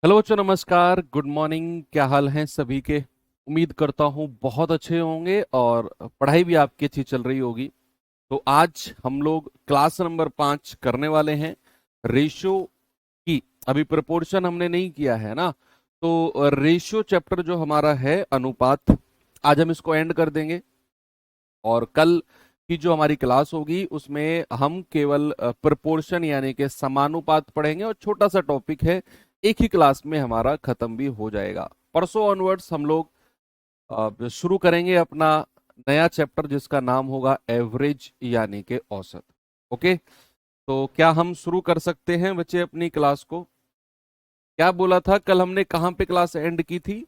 Hello बच्चों, नमस्कार, good morning. क्या हाल है सभी के? उम्मीद करता हूँ बहुत अच्छे होंगे और पढ़ाई भी आपकी अच्छी चल रही होगी। तो आज हम लोग क्लास नंबर 5 करने वाले हैं, रेशियो की। अभी प्रोपोर्शन हमने नहीं किया है ना, तो रेशियो चैप्टर जो हमारा है, अनुपात, आज हम इसको एंड कर देंगे। और कल की जो हमारी क्लास होगी उसमें हम केवल प्रोपोर्शन यानी कि समानुपात पढ़ेंगे, और छोटा सा टॉपिक है, एक ही क्लास में हमारा खत्म भी हो जाएगा। परसों ऑनवर्ड्स हम लोग शुरू करेंगे अपना नया चैप्टर जिसका नाम होगा एवरेज यानी कि औसत। ओके, तो क्या हम शुरू कर सकते हैं बच्चे अपनी क्लास को? क्या बोला था कल हमने, कहाँ पे क्लास एंड की थी?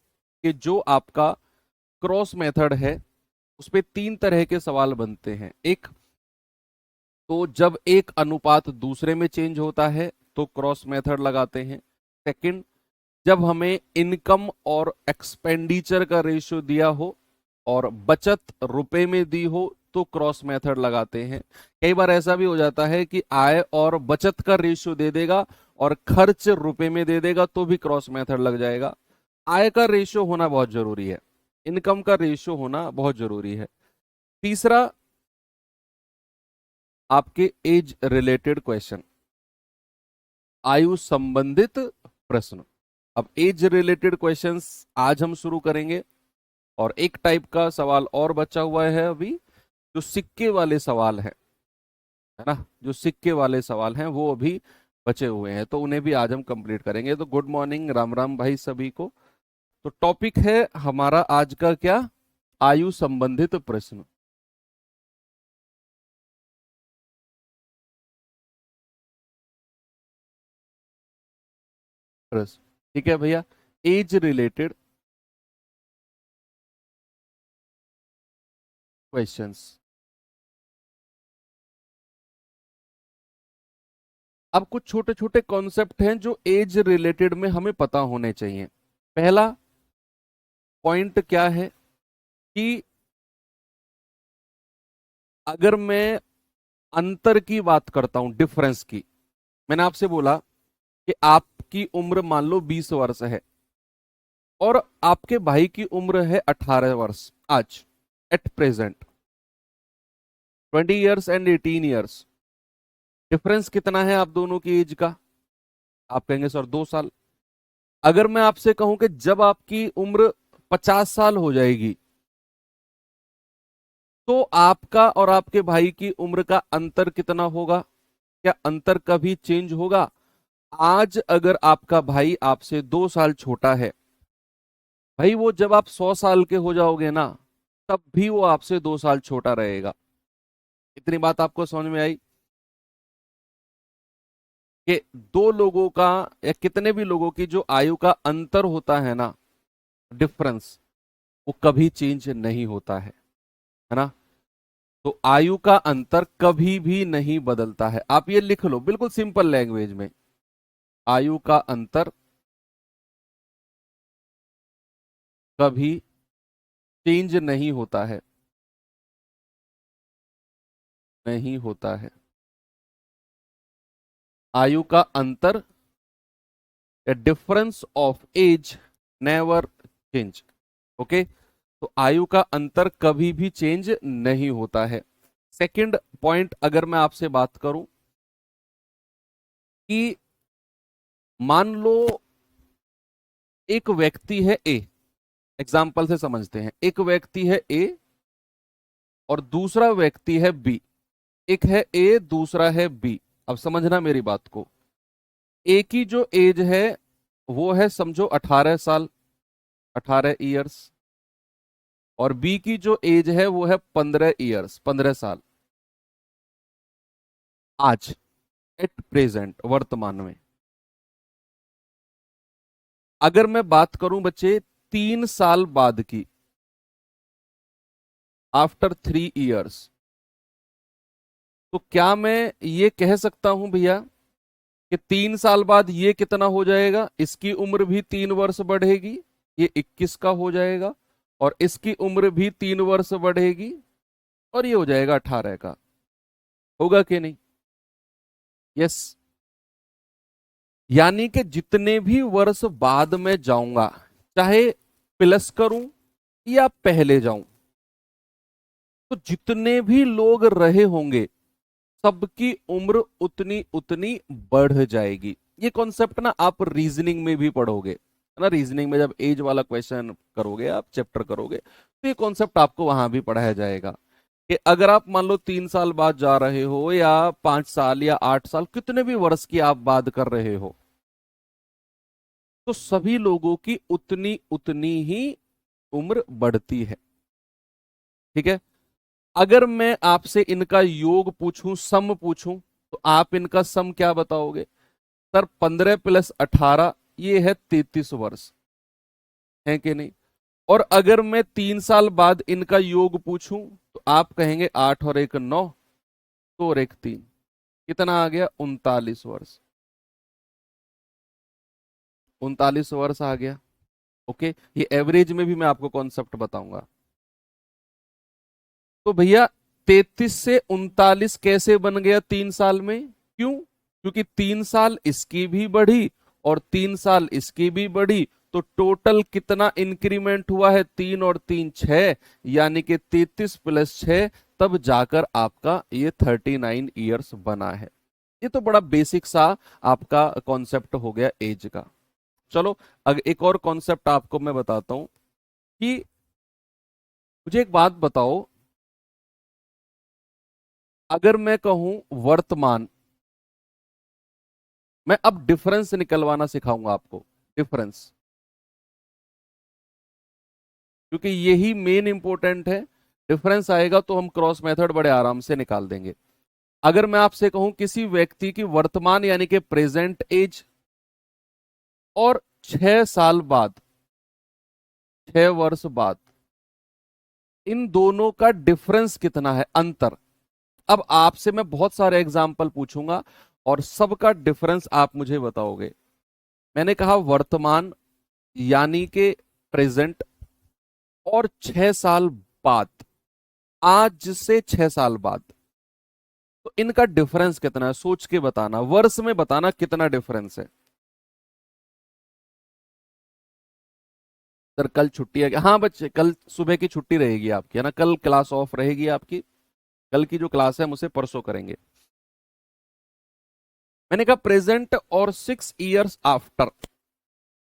कि जो आपका क्रॉस मेथड है उस पे तीन तरह के सवाल बनते हैं। एक तो जब एक अनुपात दूसरे में चेंज होता है तो क्रॉस मेथड लगाते हैं। सेकंड, जब हमें इनकम और एक्सपेंडिचर का रेशियो दिया हो और बचत रुपए में दी हो तो क्रॉस मेथड लगाते हैं। कई बार ऐसा भी हो जाता है कि आय और बचत का रेशियो दे देगा और खर्च रुपए में दे देगा तो भी क्रॉस मेथड लग जाएगा। आय का रेशियो होना बहुत जरूरी है, इनकम का रेशियो होना बहुत जरूरी है। तीसरा, आपके एज रिलेटेड क्वेश्चन, आयु संबंधित प्रश्न। अब एज रिलेटेड क्वेश्चंस आज हम शुरू करेंगे। और एक टाइप का सवाल और बचा हुआ है अभी, जो सिक्के वाले सवाल है ना, जो सिक्के वाले सवाल हैं वो अभी बचे हुए हैं, तो उन्हें भी आज हम कंप्लीट करेंगे। तो गुड मॉर्निंग, राम राम भाई सभी को। तो टॉपिक है हमारा आज का क्या? आयु संबंधित प्रश्न। प्रश्न, ठीक है भैया। Age related questions. अब कुछ छोटे छोटे कॉन्सेप्ट हैं जो एज रिलेटेड में हमें पता होने चाहिए। पहला पॉइंट क्या है कि अगर मैं अंतर की बात करता हूं, डिफरेंस की, मैंने आपसे बोला कि आपकी उम्र मान लो 20 वर्ष है और आपके भाई की उम्र है 18 वर्ष आज, at present. 20 years and 18 years, difference कितना है आप दोनों की एज का? आप कहेंगे सर 2 साल। अगर मैं आपसे कहूं कि जब आपकी उम्र 50 साल हो जाएगी तो आपका और आपके भाई की उम्र का अंतर कितना होगा? क्या अंतर कभी चेंज होगा? आज अगर आपका भाई आपसे 2 साल छोटा है, भाई वो जब आप 100 साल के हो जाओगे ना, तब भी वो आपसे 2 साल छोटा रहेगा। इतनी बात आपको समझ में आई कि दो लोगों का या कितने भी लोगों की जो आयु का अंतर होता है ना, डिफरेंस, वो कभी चेंज नहीं होता है ना। तो आयु का अंतर कभी भी नहीं बदलता है। आप ये लिख लो बिल्कुल सिंपल लैंग्वेज में, आयु का अंतर कभी चेंज नहीं होता है, नहीं होता है। आयु का अंतर, difference of age never change. Okay, तो आयु का अंतर कभी भी चेंज नहीं होता है। सेकंड पॉइंट अगर मैं आपसे बात करूं कि मान लो एक व्यक्ति है ए, एग्जाम्पल से समझते हैं, एक व्यक्ति है ए और दूसरा व्यक्ति है बी। एक है ए, दूसरा है बी। अब समझना मेरी बात को, ए की जो एज है वो है समझो 18 साल, 18 ईयर्स, और बी की जो एज है वो है 15 ईयर्स, 15 साल। आज, एट प्रेजेंट, वर्तमान में। अगर मैं बात करूं बच्चे 3 साल बाद की, आफ्टर 3 ईयर्स, तो क्या मैं ये कह सकता हूं भैया कि 3 साल बाद ये कितना हो जाएगा? इसकी उम्र भी 3 वर्ष बढ़ेगी, ये 21 का हो जाएगा, और इसकी उम्र भी 3 वर्ष बढ़ेगी और ये हो जाएगा 18 का। होगा कि नहीं? यस। यानी कि जितने भी वर्ष बाद में जाऊंगा, चाहे प्लस करूं या पहले जाऊं, तो जितने भी लोग रहे होंगे सबकी उम्र उतनी उतनी बढ़ जाएगी। ये कॉन्सेप्ट ना आप रीजनिंग में भी पढ़ोगे, है ना। रीजनिंग में जब एज वाला क्वेश्चन करोगे, आप चैप्टर करोगे, तो ये कॉन्सेप्ट आपको वहां भी पढ़ाया जाएगा कि अगर आप मान लो 3 साल बाद जा रहे हो या 5 साल या 8 साल, कितने भी वर्ष की आप बात कर रहे हो, तो सभी लोगों की उतनी उतनी ही उम्र बढ़ती है। ठीक है। अगर मैं आपसे इनका योग पूछूं, सम पूछूं, तो आप इनका सम क्या बताओगे? सर 15 + 18 ये है 33 वर्ष, है कि नहीं? और अगर मैं 3 साल बाद इनका योग पूछूं, तो आप कहेंगे 8 और 1 9, 2 और 1 3, कितना आ गया? 39 वर्ष। 39 वर्ष आ गया। ओके, ये एवरेज में भी मैं आपको कॉन्सेप्ट बताऊंगा। तो भैया 33 से 39 कैसे बन गया 3 साल में? क्यों? क्योंकि 3 साल इसकी भी बढ़ी और 3 साल इसकी भी बढ़ी, तो टोटल कितना इंक्रीमेंट हुआ है? 3 और 3 6, यानी कि 33 + 6, तब जाकर आपका ये 39 ईयर्स बना है। ये तो बड़ा बेसिक सा आपका कॉन्सेप्ट हो गया एज का। चलो, अगर एक और कॉन्सेप्ट आपको मैं बताता हूं कि मुझे एक बात बताओ, अगर मैं कहूं वर्तमान, मैं अब डिफरेंस निकलवाना सिखाऊंगा आपको, डिफरेंस, क्योंकि यही मेन इंपॉर्टेंट है। डिफरेंस आएगा तो हम क्रॉस मेथड बड़े आराम से निकाल देंगे। अगर मैं आपसे कहूं किसी व्यक्ति की वर्तमान यानी कि प्रेजेंट एज और 6 साल बाद, 6 वर्ष बाद, इन दोनों का डिफरेंस कितना है, अंतर। अब आपसे मैं बहुत सारे एग्जाम्पल पूछूंगा और सबका डिफरेंस आप मुझे बताओगे। मैंने कहा वर्तमान यानी कि प्रेजेंट, और 6 साल बाद, आज से 6 साल बाद, तो इनका डिफरेंस कितना है? सोच के बताना, वर्ष में बताना कितना डिफरेंस है। सर कल छुट्टी है क्या? हाँ बच्चे, कल सुबह की छुट्टी रहेगी आपकी, है ना। कल क्लास ऑफ रहेगी आपकी। कल की जो क्लास है हम उसे परसों करेंगे। मैंने कहा प्रेजेंट और 6 इयर्स आफ्टर,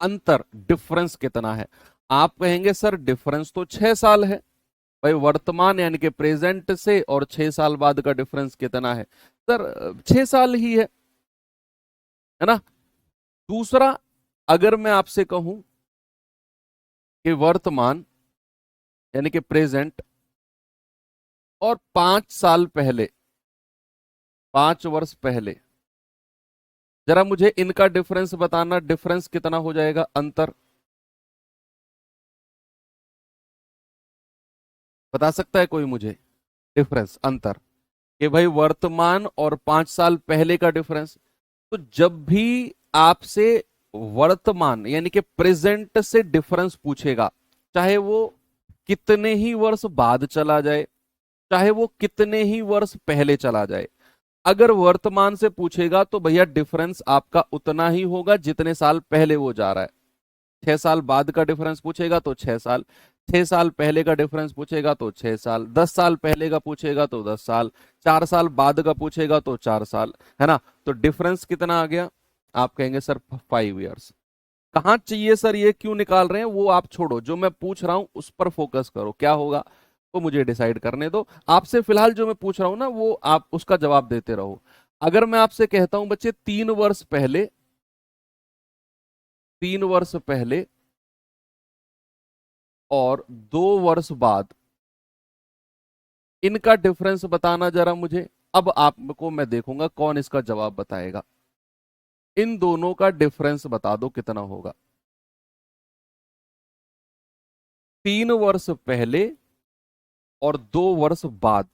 अंतर, डिफरेंस कितना है? आप कहेंगे सर डिफरेंस तो 6 साल है। भाई वर्तमान यानी कि प्रेजेंट से और 6 साल बाद का डिफरेंस कितना है? सर 6 साल ही है ना। दूसरा, अगर मैं आपसे कहूं कि वर्तमान यानी कि प्रेजेंट और 5 साल पहले, 5 वर्ष पहले, जरा मुझे इनका डिफरेंस बताना, डिफरेंस कितना हो जाएगा, अंतर बता सकता है कोई मुझे? डिफरेंस, अंतर, कि भाई वर्तमान और 5 साल पहले का डिफरेंस। तो जब भी आपसे वर्तमान यानी कि प्रेजेंट से डिफरेंस पूछेगा, चाहे वो कितने ही वर्ष बाद चला जाए, चाहे वो कितने ही वर्ष पहले चला जाए, अगर वर्तमान से पूछेगा तो भैया डिफरेंस आपका उतना ही होगा जितने साल पहले वो जा रहा है। 6 साल बाद का डिफरेंस पूछेगा तो 6 साल, 6 साल पहले का डिफरेंस पूछेगा तो 6 साल, 10 साल पहले का पूछेगा तो 10 साल, 4 साल बाद का पूछेगा तो 4 साल, है ना। तो डिफरेंस कितना आ गया? आप कहेंगे सर 5 इयर्स। कहाँ चाहिए सर, ये क्यों निकाल रहे हैं वो आप छोड़ो, जो मैं पूछ रहा हूं उस पर फोकस करो, क्या होगा वो मुझे डिसाइड करने दो। आपसे फिलहाल जो मैं पूछ रहा हूं ना, वो आप उसका जवाब देते रहो। अगर मैं आपसे कहता हूं बच्चे 3 वर्ष पहले, 3 वर्ष पहले और 2 वर्ष बाद, इनका डिफरेंस बताना जरा मुझे। अब आपको मैं देखूंगा कौन इसका जवाब बताएगा। इन दोनों का डिफरेंस बता दो कितना होगा। 3 वर्ष पहले और 2 वर्ष बाद,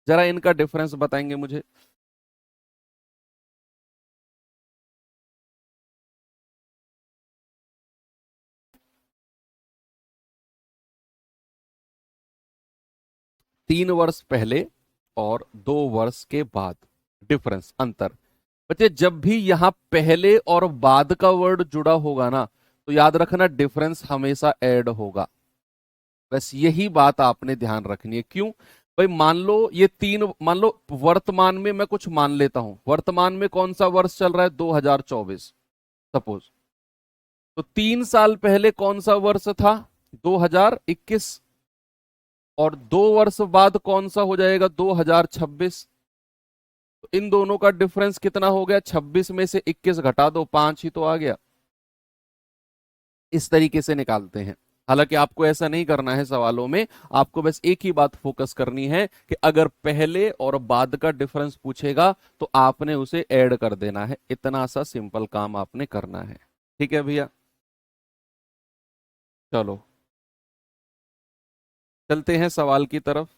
जरा इनका डिफरेंस बताएंगे मुझे। 3 वर्ष पहले और 2 वर्ष के बाद, डिफरेंस, अंतर। बच्चे जब भी यहां पहले और बाद का वर्ड जुड़ा होगा ना, तो याद रखना डिफरेंस हमेशा ऐड होगा। बस यही बात आपने ध्यान रखनी है। क्यों भाई? मान लो ये तीन, मान लो वर्तमान में मैं कुछ मान लेता हूं, वर्तमान में कौन सा वर्ष चल रहा है? 2024 सपोज। तो 3 साल पहले कौन सा वर्ष था? 2021। और 2 वर्ष बाद कौन सा हो जाएगा? 2026। तो इन दोनों का डिफरेंस कितना हो गया? 26 में से 21 घटा दो, 5 ही तो आ गया। इस तरीके से निकालते हैं। हालांकि आपको ऐसा नहीं करना है सवालों में, आपको बस एक ही बात फोकस करनी है कि अगर पहले और बाद का डिफरेंस पूछेगा तो आपने उसे ऐड कर देना है। इतना सा सिंपल काम आपने करना है। ठीक है भैया, चलो चलते हैं सवाल की तरफ।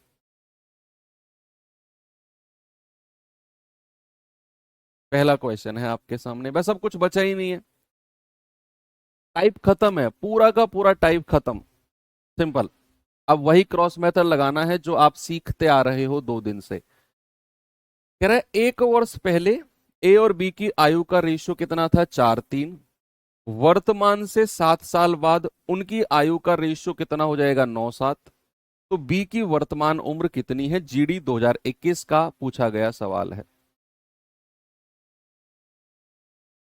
पहला क्वेश्चन है आपके सामने, बस अब कुछ बचा ही नहीं है। टाइप खत्म है, पूरा का पूरा टाइप खत्म, सिंपल। अब वही क्रॉस मेथड लगाना है जो आप सीखते आ रहे हो 2 दिन से। कह रहा है 1 वर्ष पहले ए और बी की आयु का रेशियो कितना था? 4:3। वर्तमान से 7 साल बाद उनकी आयु का रेशियो कितना हो जाएगा? 9:7। तो बी की वर्तमान उम्र कितनी है? जीडी 2021 का पूछा गया सवाल है।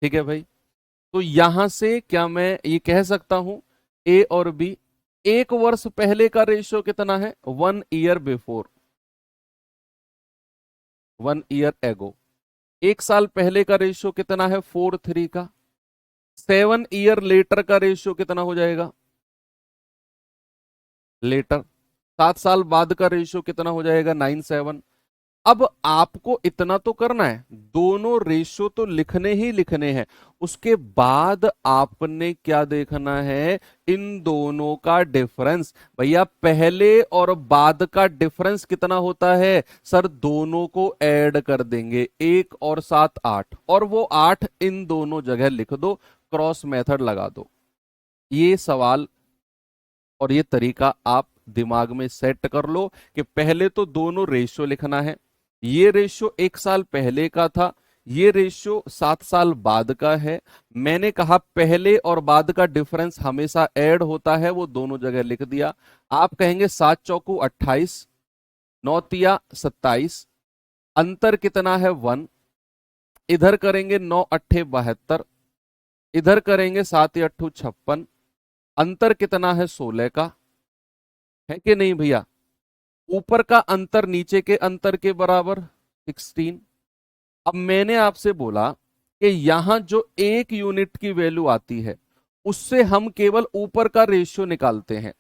ठीक है भाई, तो यहां से क्या मैं ये कह सकता हूं ए और बी? 1 वर्ष पहले का रेशियो कितना है? 1 ईयर बिफोर, 1 ईयर एगो। 1 साल पहले का रेशियो कितना है? 4:3 का। 7 ईयर लेटर का रेशियो कितना हो जाएगा? लेटर। 7 साल बाद का रेशियो कितना हो जाएगा? 9:7। अब आपको इतना तो करना है, दोनों रेशियो तो लिखने ही लिखने हैं। उसके बाद आपने क्या देखना है? इन दोनों का डिफरेंस। भैया पहले और बाद का डिफरेंस कितना होता है? सर दोनों को ऐड कर देंगे, 1 और 7 8, और वो 8 इन दोनों जगह लिख दो, क्रॉस मेथड लगा दो। ये सवाल और ये तरीका आप दिमाग में सेट कर लो कि पहले तो दोनों रेशियो लिखना है। ये रेशियो 1 साल पहले का था, ये रेशियो 7 साल बाद का है। मैंने कहा पहले और बाद का डिफरेंस हमेशा ऐड होता है, वो दोनों जगह लिख दिया। आप कहेंगे 7 चौकू 28, 9 तिया 27, अंतर कितना है? 1। इधर करेंगे 9 अट्ठे 72, इधर करेंगे 7 अट्ठू 56, अंतर कितना है? 16 का। है कि नहीं भैया? ऊपर का अंतर नीचे के अंतर के बराबर, 16। अब मैंने आपसे बोला कि यहां जो 1 यूनिट की वैल्यू आती है उससे हम केवल ऊपर का रेशियो निकालते हैं,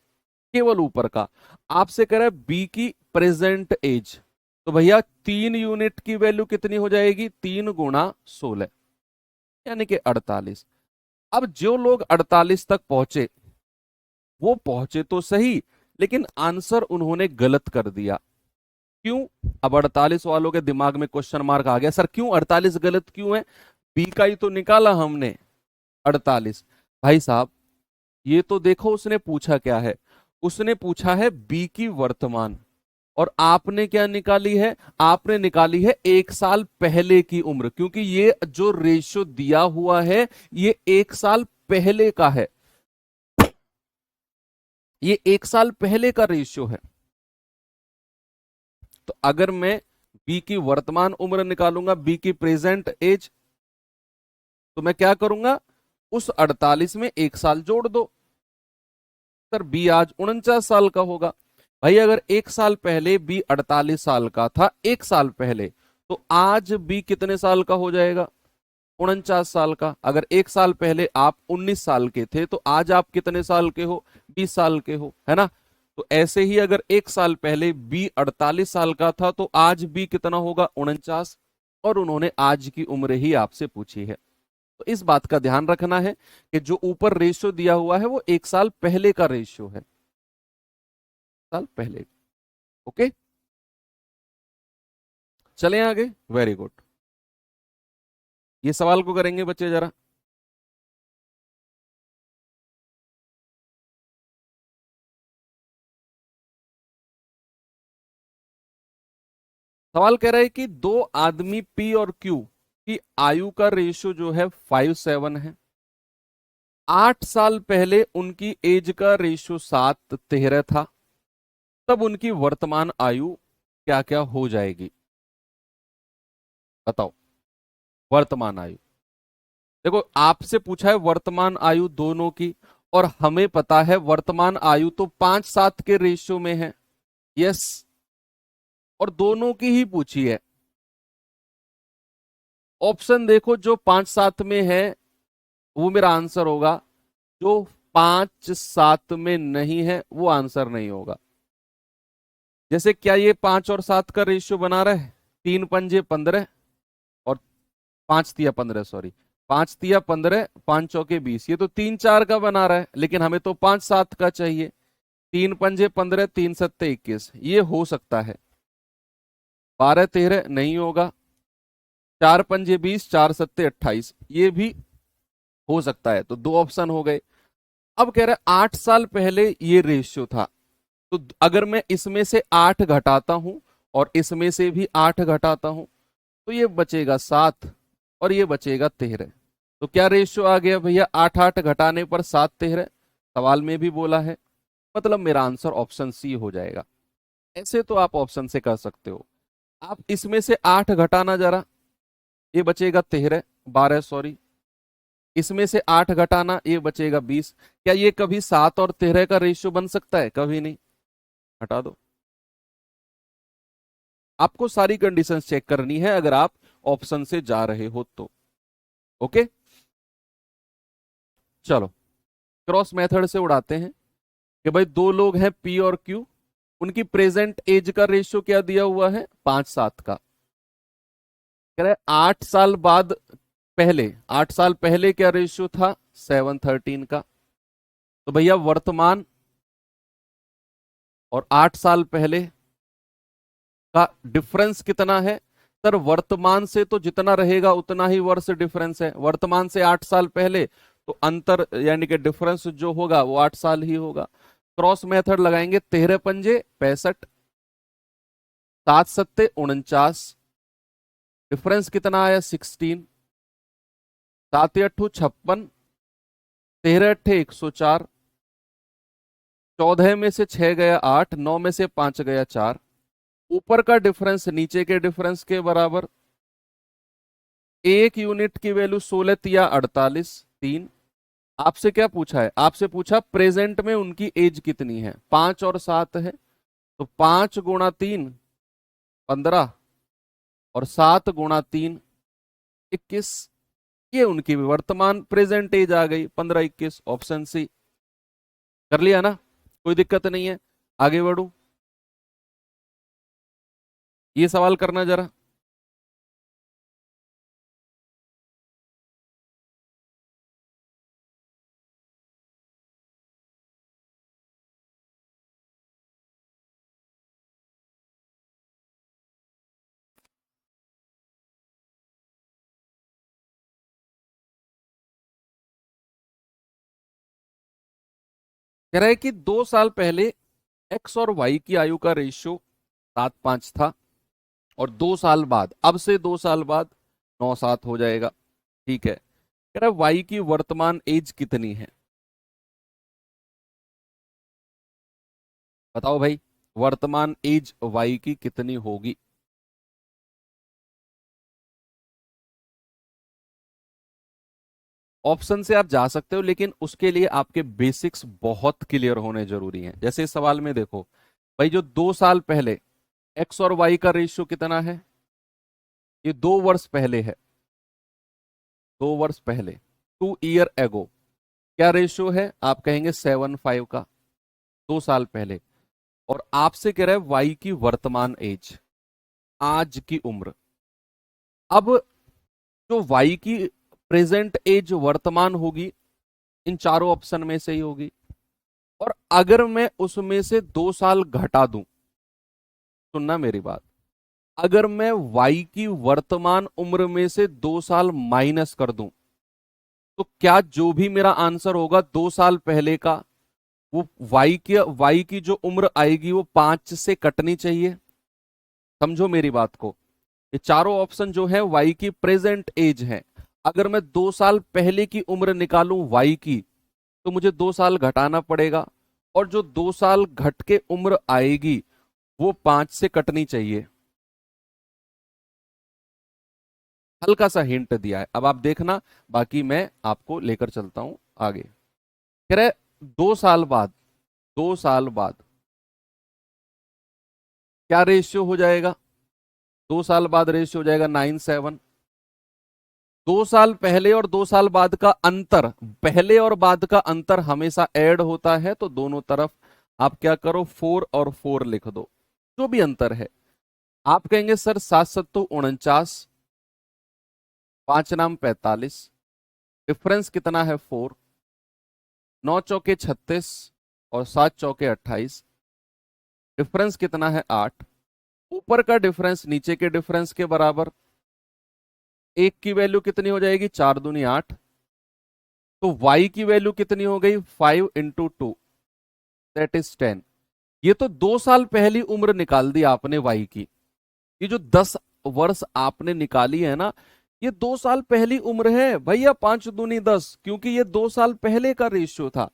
केवल ऊपर का। आपसे कह रहा है बी की प्रेजेंट एज, तो भैया 3 यूनिट की वैल्यू कितनी हो जाएगी? 3 गुणा 16, यानी कि 48। अब जो लोग 48 तक पहुंचे वो पहुंचे तो सही, लेकिन आंसर उन्होंने गलत कर दिया। क्यों? अब 48 वालों के दिमाग में क्वेश्चन मार्क आ गया, सर क्यों 48 गलत क्यों है? बी का ही तो निकाला हमने 48। भाई साहब ये तो देखो उसने पूछा क्या है, उसने पूछा है बी की वर्तमान, और आपने क्या निकाली है? आपने निकाली है 1 साल पहले की उम्र, क्योंकि ये जो रेशियो दिया हुआ है ये 1 साल पहले का है, ये 1 साल पहले का रेशियो है। तो अगर मैं बी की वर्तमान उम्र निकालूंगा, बी की प्रेजेंट एज, तो मैं क्या करूंगा? उस 48 में 1 साल जोड़ दो। सर बी आज 49 साल का होगा। भाई अगर 1 साल पहले बी 48 साल का था, 1 साल पहले, तो आज बी कितने साल का हो जाएगा? 49 साल का। अगर 1 साल पहले आप 19 साल के थे तो आज आप कितने साल के हो? 20 साल के हो, है ना? तो ऐसे ही अगर 1 साल पहले बी 48 साल का था तो आज बी कितना होगा? 49। और उन्होंने आज की उम्र ही आपसे पूछी है। तो इस बात का ध्यान रखना है कि जो ऊपर रेशियो दिया हुआ है वो 1 साल पहले का रेशियो है, साल पहले। ओके, चलें आगे। वेरी गुड, ये सवाल को करेंगे बच्चे जरा। सवाल कह रहा है कि दो आदमी पी और क्यू कि आयु का रेशियो जो है 5:7 है। 8 साल पहले उनकी एज का रेशियो 7:13 था, तब उनकी वर्तमान आयु क्या क्या हो जाएगी, बताओ। वर्तमान आयु, देखो आपसे पूछा है वर्तमान आयु दोनों की, और हमें पता है वर्तमान आयु तो 5:7 के रेशियो में है। यस, और दोनों की ही पूछी है। ऑप्शन देखो, जो 5:7 में है वो मेरा आंसर होगा, जो 5:7 में नहीं है वो आंसर नहीं होगा। जैसे क्या ये 5 और 7 का रेशियो बना रहा है, 3 पंजे 15 और 5 तिया 15, सॉरी 5 तिया 15, 5 चौके 20, ये तो 3 4 का बना रहा है, लेकिन हमें तो 5 7 का चाहिए। 3 पंजे 15, 3 सत्ते 21, ये हो सकता है। 12 13 नहीं होगा। 4 पंजे 20, 4 सत्ते 28, ये भी हो सकता है। तो दो ऑप्शन हो गए। अब कह रहे हैं 8 साल पहले ये रेशियो था, तो अगर मैं इसमें से 8 घटाता हूं और इसमें से भी 8 घटाता हूं, तो ये बचेगा 7 और ये बचेगा 13। तो क्या रेशियो आ गया भैया, 8 8 घटाने पर 7 13, सवाल में भी बोला है, मतलब मेरा आंसर ऑप्शन सी हो जाएगा। ऐसे तो आप ऑप्शन से कर सकते हो। आप इसमें से 8 घटाना जरा, ये बचेगा 13, 12 सॉरी, इसमें से 8 घटाना, ये बचेगा 20। क्या ये कभी 7 और 13 का रेशियो बन सकता है? कभी नहीं। हटा दो। आपको सारी कंडीशंस चेक करनी है अगर आप ऑप्शन से जा रहे हो तो। ओके, चलो क्रॉस मेथड से उड़ाते हैं कि भाई दो लोग हैं पी और क्यू, उनकी प्रेजेंट एज का रेशियो क्या दिया हुआ है, 5 7 का। कह रहे 8 साल बाद, पहले 8 साल पहले क्या रेशियो था, 7:13 का। तो भैया वर्तमान और 8 साल पहले का डिफरेंस कितना है? सर वर्तमान से तो जितना रहेगा उतना ही वर्ष डिफरेंस है। वर्तमान से 8 साल पहले, तो अंतर यानी कि डिफरेंस जो होगा वो 8 साल ही होगा। क्रॉस मेथड लगाएंगे, 13 पंजे 65, 7 सत्ते 49, डिफरेंस कितना आया 16, 7 अट्ठू 56, 13 अट्ठे 104, 14 में से 6 गया 8, 9 में से 5 गया 4, ऊपर का डिफरेंस नीचे के डिफरेंस के बराबर। एक यूनिट की वैल्यू 16 तिया 48 3। आपसे क्या पूछा है? आपसे पूछा प्रेजेंट में उनकी एज कितनी है, 5 और 7 है, तो 5 गुणा 3 15 और 7 गुणा 3 21, ये उनकी वर्तमान प्रेजेंट एज आ गई 15 21। Option C. कर लिया ना, कोई दिक्कत नहीं है। आगे बढ़ू, ये सवाल करना जरा। कह रहा है कि 2 साल पहले एक्स और वाई की आयु का रेशियो 7:5 था, और 2 साल बाद, अब से 2 साल बाद 9:7 हो जाएगा। ठीक है, कह रहा है वाई की वर्तमान एज कितनी है, बताओ भाई, वर्तमान एज वाई की कितनी होगी। ऑप्शन से आप जा सकते हो, लेकिन उसके लिए आपके बेसिक्स बहुत क्लियर होने जरूरी हैं। जैसे इस सवाल में देखो भाई, जो 2 साल पहले एक्स और वाई का रेशियो कितना है, ये 2 वर्ष पहले है, 2 वर्ष पहले, 2 ईयर एगो। क्या रेशियो है? आप कहेंगे 7:5 का, 2 साल पहले। और आपसे कह रहा है वाई की वर्तमान एज, आज की उम्र। अब जो वाई की प्रेजेंट एज वर्तमान होगी, इन चारों ऑप्शन में से ही होगी। और अगर मैं उसमें से 2 साल घटा दूं, सुनना मेरी बात, अगर मैं वाई की वर्तमान उम्र में से 2 साल माइनस कर दूं, तो क्या जो भी मेरा आंसर होगा 2 साल पहले का, वो वाई की जो उम्र आएगी वो 5 से कटनी चाहिए। समझो मेरी बात को। ये चारों ऑप्शन जो है वाई की प्रेजेंट एज है। अगर मैं 2 साल पहले की उम्र निकालूं वाई की, तो मुझे 2 साल घटाना पड़ेगा, और जो 2 साल घट के उम्र आएगी वो 5 से कटनी चाहिए। हल्का सा हिंट दिया है, अब आप देखना, बाकी मैं आपको लेकर चलता हूं आगे। कह रहे 2 साल बाद, 2 साल बाद क्या रेशियो हो जाएगा? 2 साल बाद रेशियो हो जाएगा 9:7। 2 साल पहले और 2 साल बाद का अंतर, पहले और बाद का अंतर हमेशा ऐड होता है, तो दोनों तरफ आप क्या करो, 4 और 4 लिख दो, जो भी अंतर है। आप कहेंगे सर 7 7 49, 5 9 45, डिफरेंस कितना है 4, 9 चौके 36 और 7 चौके 28, डिफरेंस कितना है 8। ऊपर का डिफरेंस नीचे के डिफरेंस के बराबर, एक की वैल्यू कितनी हो जाएगी, 4 दूनी 8, तो y की वैल्यू कितनी हो गई, 5 × 2, दैट इज 10। ये तो 2 साल पहली उम्र निकाल दी आपने y की। ये जो 10 वर्ष आपने निकाली है ना, ये 2 साल पहली उम्र है भैया, 5 दूनी 10, क्योंकि ये 2 साल पहले का रेशियो था।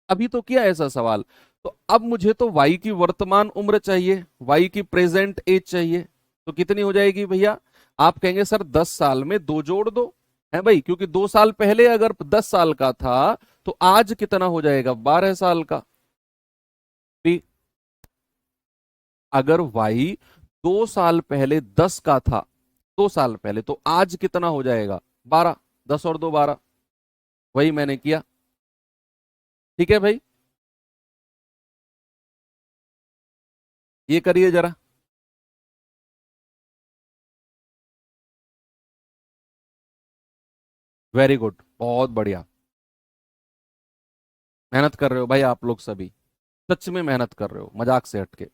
अभी तो किया ऐसा सवाल। तो अब मुझे तो y की वर्तमान उम्र चाहिए, y की प्रेजेंट एज चाहिए, तो कितनी हो जाएगी भैया? आप कहेंगे सर 10 साल में 2 जोड़ दो, है भाई, क्योंकि 2 साल पहले अगर 10 साल का था, तो आज कितना हो जाएगा, 12 साल का। भी अगर y 2 साल पहले 10 का था, 2 साल पहले, तो आज कितना हो जाएगा, 12। 10 और 2 12, वही मैंने किया। ठीक है भाई, ये करिए जरा। वेरी गुड, बहुत बढ़िया, मेहनत कर रहे हो भाई आप लोग सभी, सच में मेहनत कर रहे हो, मजाक से हटके।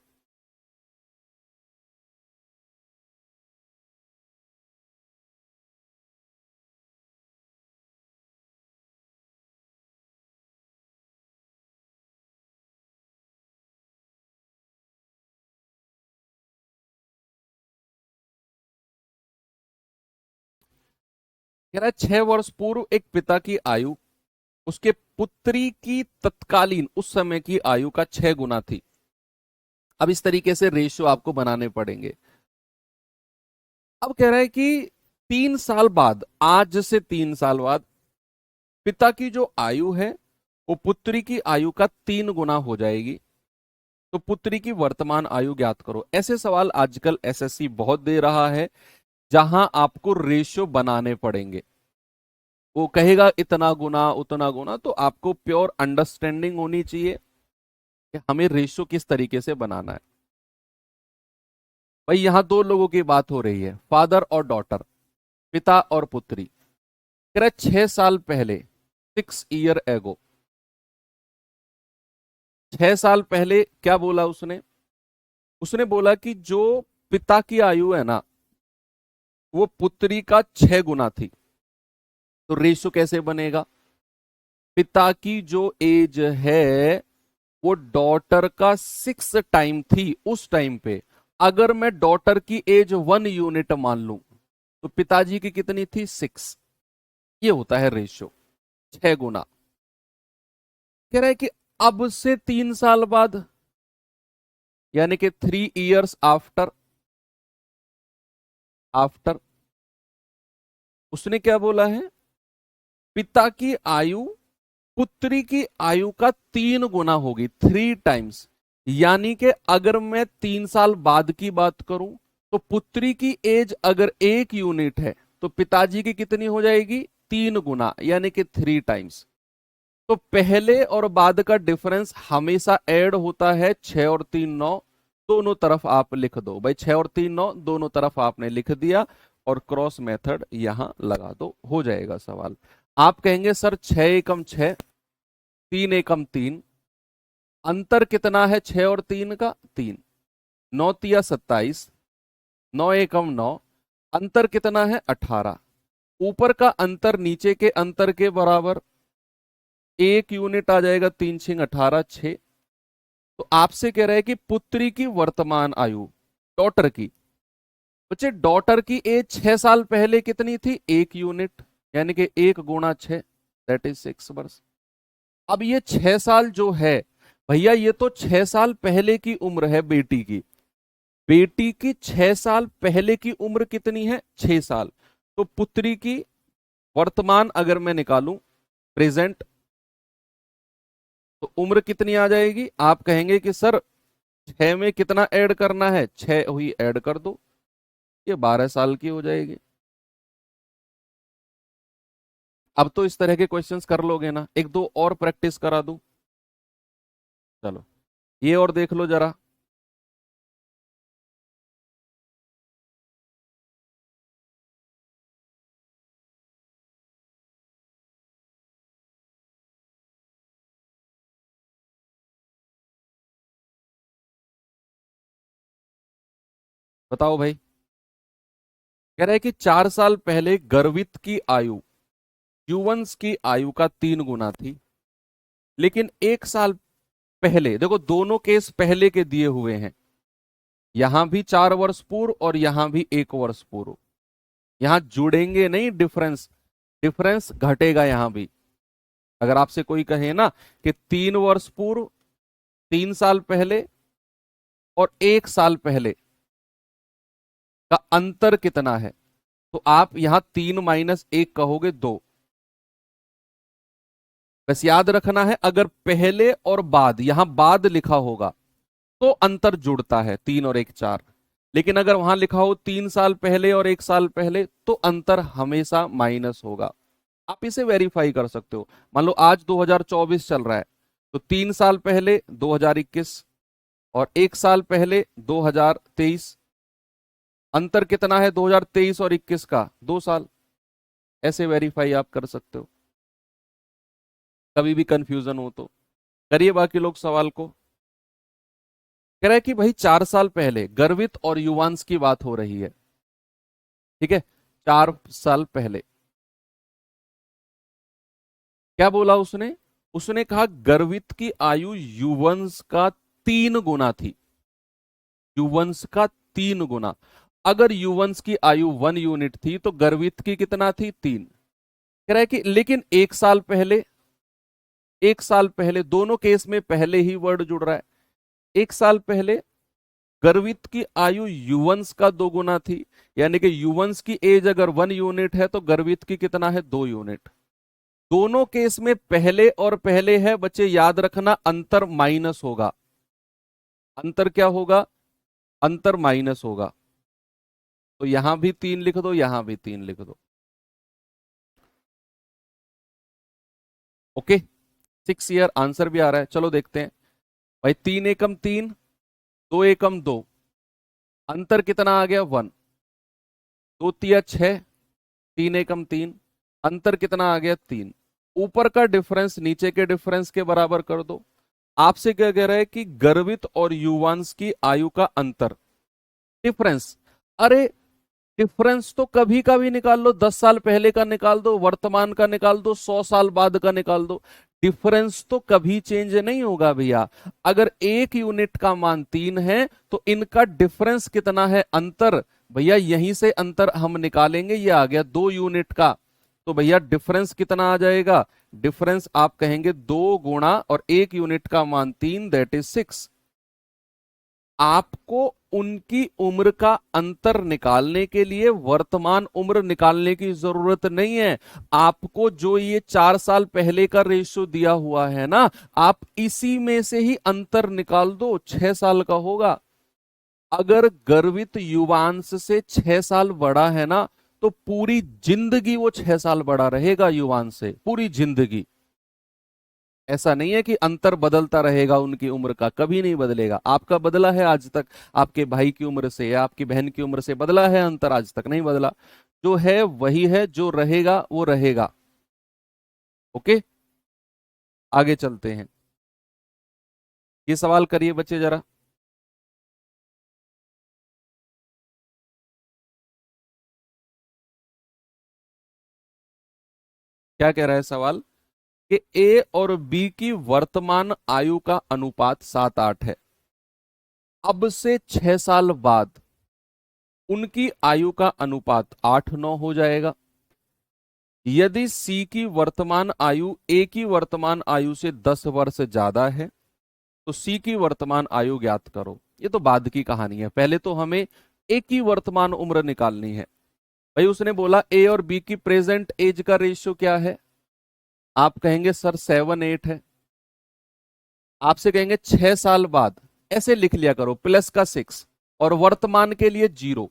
कह रहा है 6 वर्ष पूर्व एक पिता की आयु उसके पुत्री की तत्कालीन उस समय की आयु का 6 गुना थी। अब इस तरीके से रेशियो आपको बनाने पड़ेंगे। अब कह रहा है कि 3 साल बाद, आज से 3 साल बाद, पिता की जो आयु है वो पुत्री की आयु का 3 गुना हो जाएगी। तो पुत्री की वर्तमान आयु ज्ञात करो। ऐसे सवाल आजकल एसएससी बहुत दे रहा है, जहां आपको रेशियो बनाने पड़ेंगे। वो कहेगा इतना गुना उतना गुना, तो आपको प्योर अंडरस्टैंडिंग होनी चाहिए कि हमें रेशियो किस तरीके से बनाना है। भाई यहां 2 लोगों की बात हो रही है, फादर और डॉटर, पिता और पुत्री। कह रहा है 6 साल पहले, 6 ईयर एगो, 6 साल पहले क्या बोला उसने? उसने बोला कि जो पिता की आयु है ना, वो पुत्री का 6 गुना थी। तो रेशियो कैसे बनेगा? पिता की जो एज है वो डॉटर का 6 टाइम थी उस टाइम पे। अगर मैं डॉटर की एज 1 यूनिट मान लूं, तो पिताजी की कितनी थी, 6। ये होता है रेशियो, 6 गुना। कह रहा है कि अब से 3 साल बाद, यानी कि 3 इयर्स आफ्टर, आफ्टर उसने क्या बोला है, पिता की आयु पुत्री की आयु का 3 गुना होगी, 3 टाइम्स। यानी कि अगर मैं 3 साल बाद की बात करूं, तो पुत्री की एज अगर 1 यूनिट है, तो पिताजी की कितनी हो जाएगी, 3 गुना, यानी कि 3 टाइम्स। तो पहले और बाद का डिफरेंस हमेशा ऐड होता है, 6 और 3 9, दोनों तरफ आप लिख दो भाई, 6 और 3 9 दोनों तरफ आपने लिख दिया, और क्रॉस मेथड यहां लगा दो, हो जाएगा सवाल। आप कहेंगे सर 6 एकम 6, 3 एकम 3, अंतर कितना है 6 और 3 का, 3, 9 तिया 27, 9 एकम 9, अंतर कितना है 18। ऊपर का अंतर नीचे के अंतर के बराबर, 1 यूनिट आ जाएगा, 3 6 18, 6। तो आपसे कह रहे हैं कि पुत्री की वर्तमान आयु, डॉटर की, बच्चे डॉटर की एज 6 साल पहले कितनी थी? 1 यूनिट, यानी कि 1 × 6, दैट इज 6 वर्ष। अब ये 6 साल जो है भैया, ये तो 6 साल पहले की उम्र है बेटी की। बेटी की 6 साल पहले की उम्र कितनी है? 6 साल। तो पुत्री की वर्तमान अगर मैं निकालूं, प्रेजेंट, तो उम्र कितनी आ जाएगी? आप कहेंगे कि सर 6 में कितना ऐड करना है? 6 हुई, ऐड कर दो, ये 12 साल की हो जाएगी। अब तो इस तरह के क्वेश्चंस कर लोगे ना? एक दो और प्रैक्टिस करा दूं? चलो ये और देख लो जरा। बताओ भाई। कह रहा है कि 4 साल पहले गर्वित की आयु युवंश की आयु का 3 गुना थी, लेकिन 1 साल पहले, देखो दोनों केस पहले के दिए हुए हैं, यहां भी 4 वर्ष पूर्व और यहां भी 1 वर्ष पूर्व। यहां जुड़ेंगे नहीं, डिफरेंस डिफरेंस घटेगा यहां भी। अगर आपसे कोई कहे ना कि 3 वर्ष पूर्व, 3 साल पहले और 1 साल पहले का अंतर कितना है, तो आप यहां 3 - 1 कहोगे 2। बस याद रखना है, अगर पहले और बाद, यहां बाद लिखा होगा तो अंतर जुड़ता है, 3 और 1 4। लेकिन अगर वहां लिखा हो 3 साल पहले और 1 साल पहले, तो अंतर हमेशा माइनस होगा। आप इसे वेरीफाई कर सकते हो। मान लो आज 2024 चल रहा है, तो 3 साल पहले 2021 और 1 साल पहले 2023, अंतर कितना है 2023 और 21 का? 2 साल। ऐसे वेरीफाई आप कर सकते हो, कभी भी कंफ्यूजन हो तो। करिए बाकी लोग सवाल को। कह रहा है कि भाई 4 साल पहले गर्वित और युवांश की बात हो रही है, ठीक है? 4 साल पहले क्या बोला उसने? उसने कहा गर्वित की आयु युवंश का 3 गुना थी। युवंश का 3 गुना। अगर युवंश की आयु 1 यूनिट थी तो गर्वित की कितना थी? 3। कह रहा है कि लेकिन 1 साल पहले, 1 साल पहले, दोनों केस में पहले ही वर्ड जुड़ रहा है। 1 साल पहले गर्वित की आयु युवंश का 2 गुना थी, यानी कि युवंश की एज अगर 1 यूनिट है तो गर्वित की कितना है? 2 यूनिट। दोनों केस में पहले और पहले है बच्चे, याद रखना अंतर माइनस होगा। अंतर क्या होगा? अंतर माइनस होगा। तो यहां भी 3 लिख दो, यहां भी 3 लिख दो। ओके, 6 ईयर आंसर भी आ रहा है। चलो देखते हैं भाई। 3 एकम 3, 2 एकम 2, अंतर कितना आ गया? 1। 2 तिया 6, 3 एकम 3, अंतर कितना आ गया? 3। ऊपर का डिफरेंस नीचे के डिफरेंस के बराबर कर दो। आपसे क्या कह रहा है कि गर्वित और युवांश की आयु का अंतर, डिफरेंस। अरे डिफरेंस तो कभी का भी निकाल लो, 10 साल पहले का निकाल दो, वर्तमान का निकाल दो, 100 साल बाद का निकाल दो। डिफरेंस तो कभी चेंज नहीं होगा भैया। अगर 1 यूनिट का मान 3 है तो इनका डिफरेंस कितना है? अंतर। भैया यहीं से अंतर हम निकालेंगे, ये आ गया 2 यूनिट का। तो भैया डिफरेंस कितना आ जाएगा? डिफरेंस आप कहेंगे 2 गुणा और 1 यूनिट का मान 3, दैट इज 6। आपको उनकी उम्र का अंतर निकालने के लिए वर्तमान उम्र निकालने की जरूरत नहीं है। आपको जो ये 4 साल पहले का रेशियो दिया हुआ है ना, आप इसी में से ही अंतर निकाल दो, 6 साल का होगा। अगर गर्वित युवांश से 6 साल बड़ा है ना, तो पूरी जिंदगी वो 6 साल बड़ा रहेगा युवांश से, पूरी जिंदगी। ऐसा नहीं है कि अंतर बदलता रहेगा उनकी उम्र का, कभी नहीं बदलेगा। आपका बदला है आज तक, आपके भाई की उम्र से या आपकी बहन की उम्र से बदला है अंतर, आज तक नहीं बदला। जो है वही है, जो रहेगा वो रहेगा। ओके, आगे चलते हैं। ये सवाल करिए बच्चे जरा। क्या कह रहा है सवाल? कि ए और बी की वर्तमान आयु का अनुपात 7-8 है। अब से 6 साल बाद उनकी आयु का अनुपात 8-9 हो जाएगा। यदि सी की वर्तमान आयु ए की वर्तमान आयु से 10 वर्ष ज्यादा है तो सी की वर्तमान आयु ज्ञात करो। ये तो बाद की कहानी है, पहले तो हमें ए की वर्तमान उम्र निकालनी है। भाई उसने बोला ए और बी की प्रेजेंट एज का रेशियो क्या है, आप कहेंगे सर 7-8 है। आपसे कहेंगे 6 साल बाद, ऐसे लिख लिया करो, प्लस का 6 और वर्तमान के लिए 0।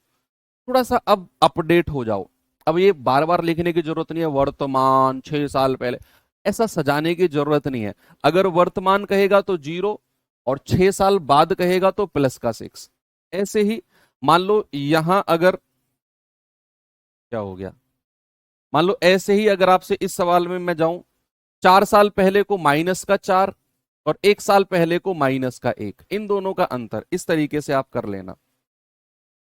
थोड़ा सा अब अपडेट हो जाओ, अब ये बार बार लिखने की जरूरत नहीं है वर्तमान 6 साल पहले, ऐसा सजाने की जरूरत नहीं है। अगर वर्तमान कहेगा तो 0 और 6 साल बाद कहेगा तो प्लस का 6। ऐसे ही मान लो यहां अगर क्या हो गया, मान लो ऐसे ही अगर आपसे इस सवाल में मैं जाऊं 4 साल पहले को -4 और 1 साल पहले को -1, इन दोनों का अंतर, इस तरीके से आप कर लेना,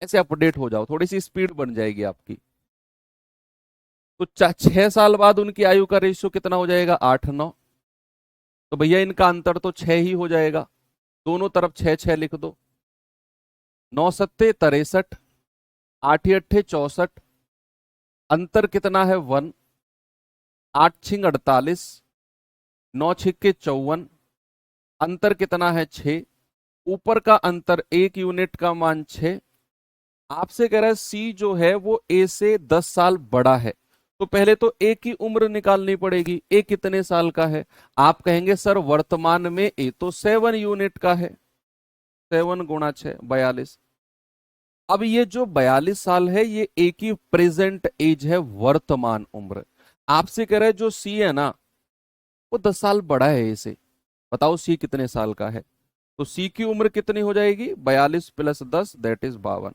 ऐसे अपडेट हो जाओ, थोड़ी सी स्पीड बन जाएगी आपकी। तो 6 साल बाद उनकी आयु का रेशियो कितना हो जाएगा, 8-9। तो भैया इनका अंतर तो 6 ही हो जाएगा, दोनों तरफ 6-6 लिख दो। 9-7 63, 8-8 64, अंतर कितना है 1, 8-6 48, 9-6 54, अंतर कितना है 6, ऊपर का अंतर 1 यूनिट का मान 6। आपसे कह रहा है सी जो है वो ए से 10 साल बड़ा है, तो पहले तो ए की उम्र निकालनी पड़ेगी, ए कितने साल का है। आप कहेंगे सर वर्तमान में ए तो 7 यूनिट का है, 7 गुणा 6 42। अब ये जो 42 साल है ये ए की प्रेजेंट एज है, वर्तमान उम्र। आपसे कह रहा है जो सी है ना वो 10 साल बड़ा है ए से, बताओ सी कितने साल का है। तो सी की उम्र कितनी हो जाएगी, 42 + 10 दैट इज 52।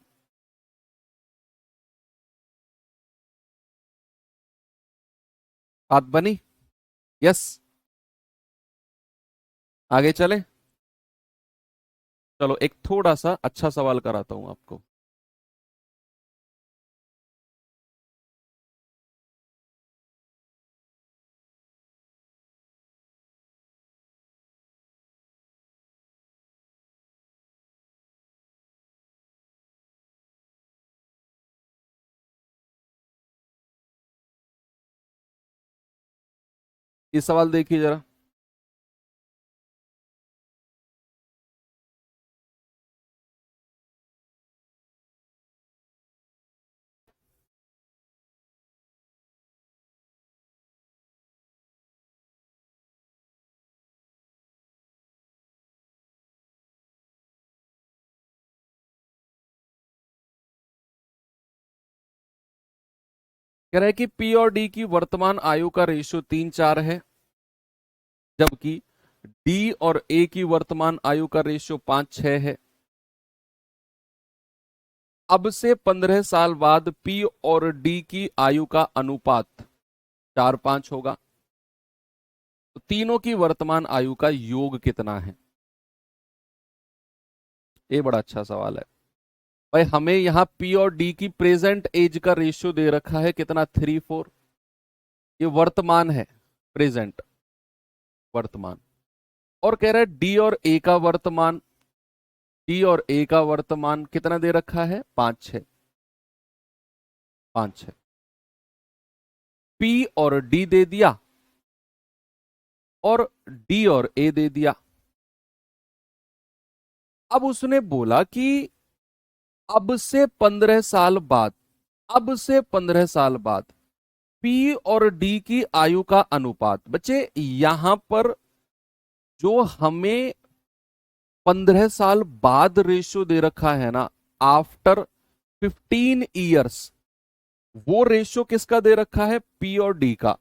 बात बनी? यस। आगे चले, चलो एक थोड़ा सा अच्छा सवाल कराता हूं आपको। ये सवाल देखिए जरा। कह रहा है कि पी और डी की वर्तमान आयु का रेशियो 3-4 है, जबकि डी और ए की वर्तमान आयु का रेशियो 5-6 है। अब से 15 साल बाद पी और डी की आयु का अनुपात 4-5 होगा, तो तीनों की वर्तमान आयु का योग कितना है। ये बड़ा अच्छा सवाल है भाई। हमें यहां पी और डी की प्रेजेंट एज का रेशियो दे रखा है कितना, 3-4। ये वर्तमान है, प्रेजेंट वर्तमान। और कह रहा है डी और ए का वर्तमान, डी और ए का वर्तमान कितना दे रखा है, 5-6, 5-6। पी और डी दे दिया और डी और ए दे दिया। अब उसने बोला कि अब से 15 साल बाद, अब से 15 साल बाद पी और डी की आयु का अनुपात। बच्चे यहां पर जो हमें 15 साल बाद रेशियो दे रखा है ना, आफ्टर 15 ईयर्स, वो रेशियो किसका दे रखा है, पी और डी का।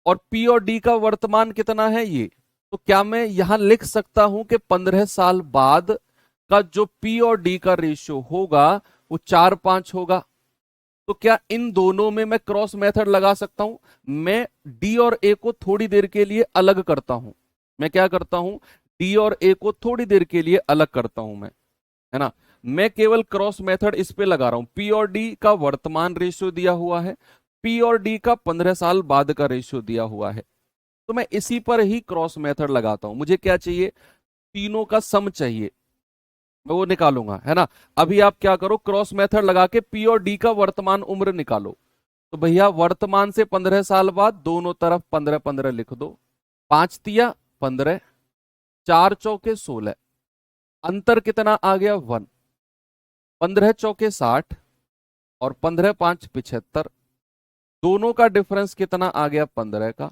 और पी और डी का वर्तमान कितना है ये, तो क्या मैं यहां लिख सकता हूं कि 15 साल बाद का जो पी और डी का रेशियो होगा वो 4-5 होगा। तो क्या इन दोनों में मैं क्रॉस मेथड लगा सकता हूं। मैं डी और ए को थोड़ी देर के लिए अलग करता हूं, मैं क्या करता हूं, डी और ए को थोड़ी देर के लिए अलग करता हूं मैं, है ना। मैं केवल क्रॉस मेथड इस पे लगा रहा हूं। पी और डी का वर्तमान रेशियो दिया हुआ है, पी और डी का 15 साल बाद का रेशियो दिया हुआ है, तो मैं इसी पर ही क्रॉस मेथड लगाता हूं। मुझे क्या चाहिए, तीनों का सम चाहिए। मैं वो निकालूंगा, है ना। अभी आप क्या करो, क्रॉस मेथड लगा के पी और डी का वर्तमान उम्र निकालो। तो भैया वर्तमान से 15 साल बाद दोनों तरफ 15 15 लिख दो। 5 तिया 15, 4 चौके 16, अंतर कितना आ गया 1। 15 चौके 60 और 15 5 75, दोनों का डिफरेंस कितना आ गया 15 का।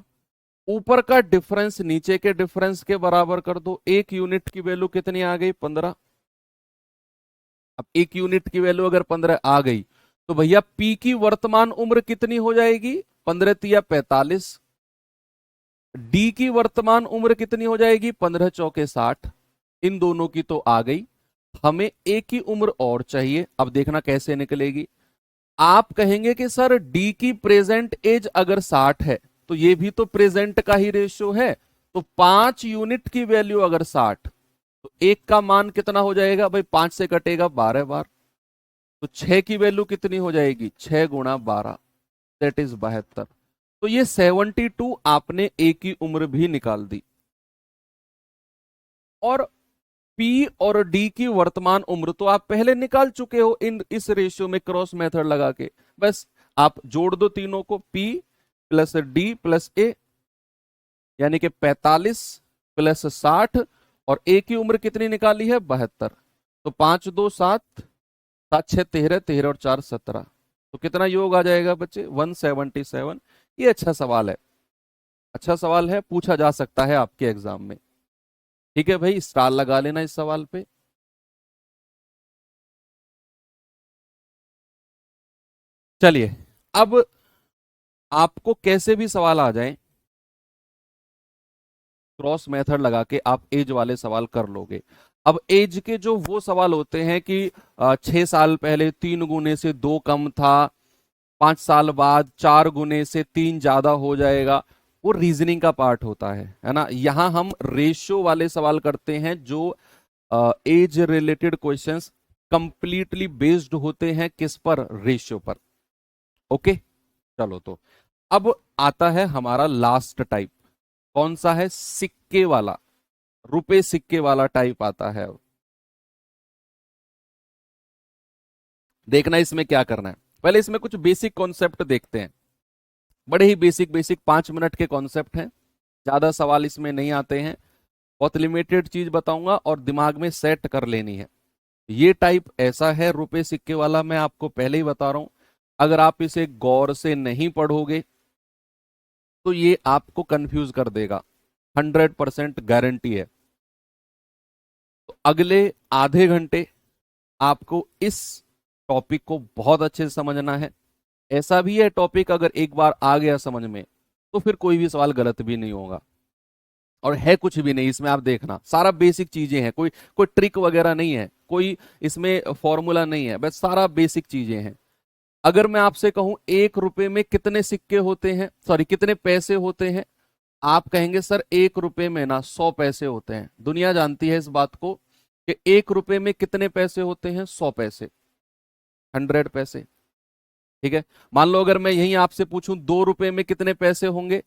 ऊपर का डिफरेंस नीचे के डिफरेंस के बराबर कर दो। एक यूनिट की वैल्यू कितनी आ गई 15। अब एक यूनिट की वैल्यू अगर 15 आ गई तो भैया पी की वर्तमान उम्र कितनी हो जाएगी 15 तिया 45। डी की वर्तमान उम्र कितनी हो जाएगी 15 चौके 60। इन दोनों की तो आ गई, हमें ए की उम्र और चाहिए। अब देखना कैसे निकलेगी। आप कहेंगे कि सर डी की प्रेजेंट एज अगर 60 है तो ये भी तो प्रेजेंट का ही रेशियो है। तो 5 यूनिट की वैल्यू अगर 60, तो एक का मान कितना हो जाएगा भाई, 5 से कटेगा 12 बार। तो 6 की वैल्यू कितनी हो जाएगी 6 × 12, दैट इज 72। तो ये 72 आपने ए की उम्र भी निकाल दी। और पी और डी की वर्तमान उम्र तो आप पहले निकाल चुके हो इन इस रेशियो में क्रॉस मेथड लगा के। बस आप जोड़ दो तीनों को, पी प्लस डी प्लस ए, यानी कि 45 प्लस 60, और ए की उम्र कितनी निकाली है 72। तो 5 2 7, 7 6 13, 13 और 4 17, तो कितना योग आ जाएगा बच्चे 177। ये अच्छा सवाल है, अच्छा सवाल है, पूछा जा सकता है आपके एग्जाम में। ठीक है भाई, स्टार लगा लेना इस सवाल पे। चलिए, अब आपको कैसे भी सवाल आ जाए, क्रॉस मेथड लगा के आप एज वाले सवाल कर लोगे। अब एज के जो वो सवाल होते हैं कि 6 साल पहले 3 गुने से 2 कम था, 5 साल बाद 4 गुने से 3 ज्यादा हो जाएगा, वो रीजनिंग का पार्ट होता है ना। यहां हम रेशियो वाले सवाल करते हैं जो age related questions completely based होते हैं किस पर, रेशियो पर। ओके, चलो तो अब आता है हमारा लास्ट टाइप। कौन सा है, सिक्के वाला, रुपए सिक्के वाला टाइप आता है। देखना इसमें क्या करना है, पहले इसमें कुछ बेसिक कॉन्सेप्ट देखते हैं। बड़े ही बेसिक बेसिक 5 मिनट के कॉन्सेप्ट हैं, ज्यादा सवाल इसमें नहीं आते हैं। बहुत लिमिटेड चीज बताऊंगा और दिमाग में सेट कर लेनी है। ये टाइप ऐसा है रुपए सिक्के वाला, मैं आपको पहले ही बता रहा हूं, अगर आप इसे गौर से नहीं पढ़ोगे तो ये आपको कंफ्यूज कर देगा, 100% गारंटी है। तो अगले आधे घंटे आपको इस टॉपिक को बहुत अच्छे से समझना है। ऐसा भी है टॉपिक अगर एक बार आ गया समझ में तो फिर कोई भी सवाल गलत भी नहीं होगा। और है कुछ भी नहीं इसमें, आप देखना सारा बेसिक चीजें हैं, कोई कोई ट्रिक वगैरह नहीं है, कोई इसमें फॉर्मूला नहीं है, बस सारा बेसिक चीजें हैं। अगर मैं आपसे कहूं 1 रुपए में कितने सिक्के होते हैं, सॉरी कितने पैसे होते हैं, आप कहेंगे सर 1 रुपए में ना 100 पैसे होते हैं। दुनिया जानती है इस बात को कि 1 रुपए में कितने पैसे होते हैं, 100 पैसे, 100 पैसे। ठीक है, मान लो अगर मैं यही आपसे पूछूं 2 रुपए में कितने पैसे होंगे,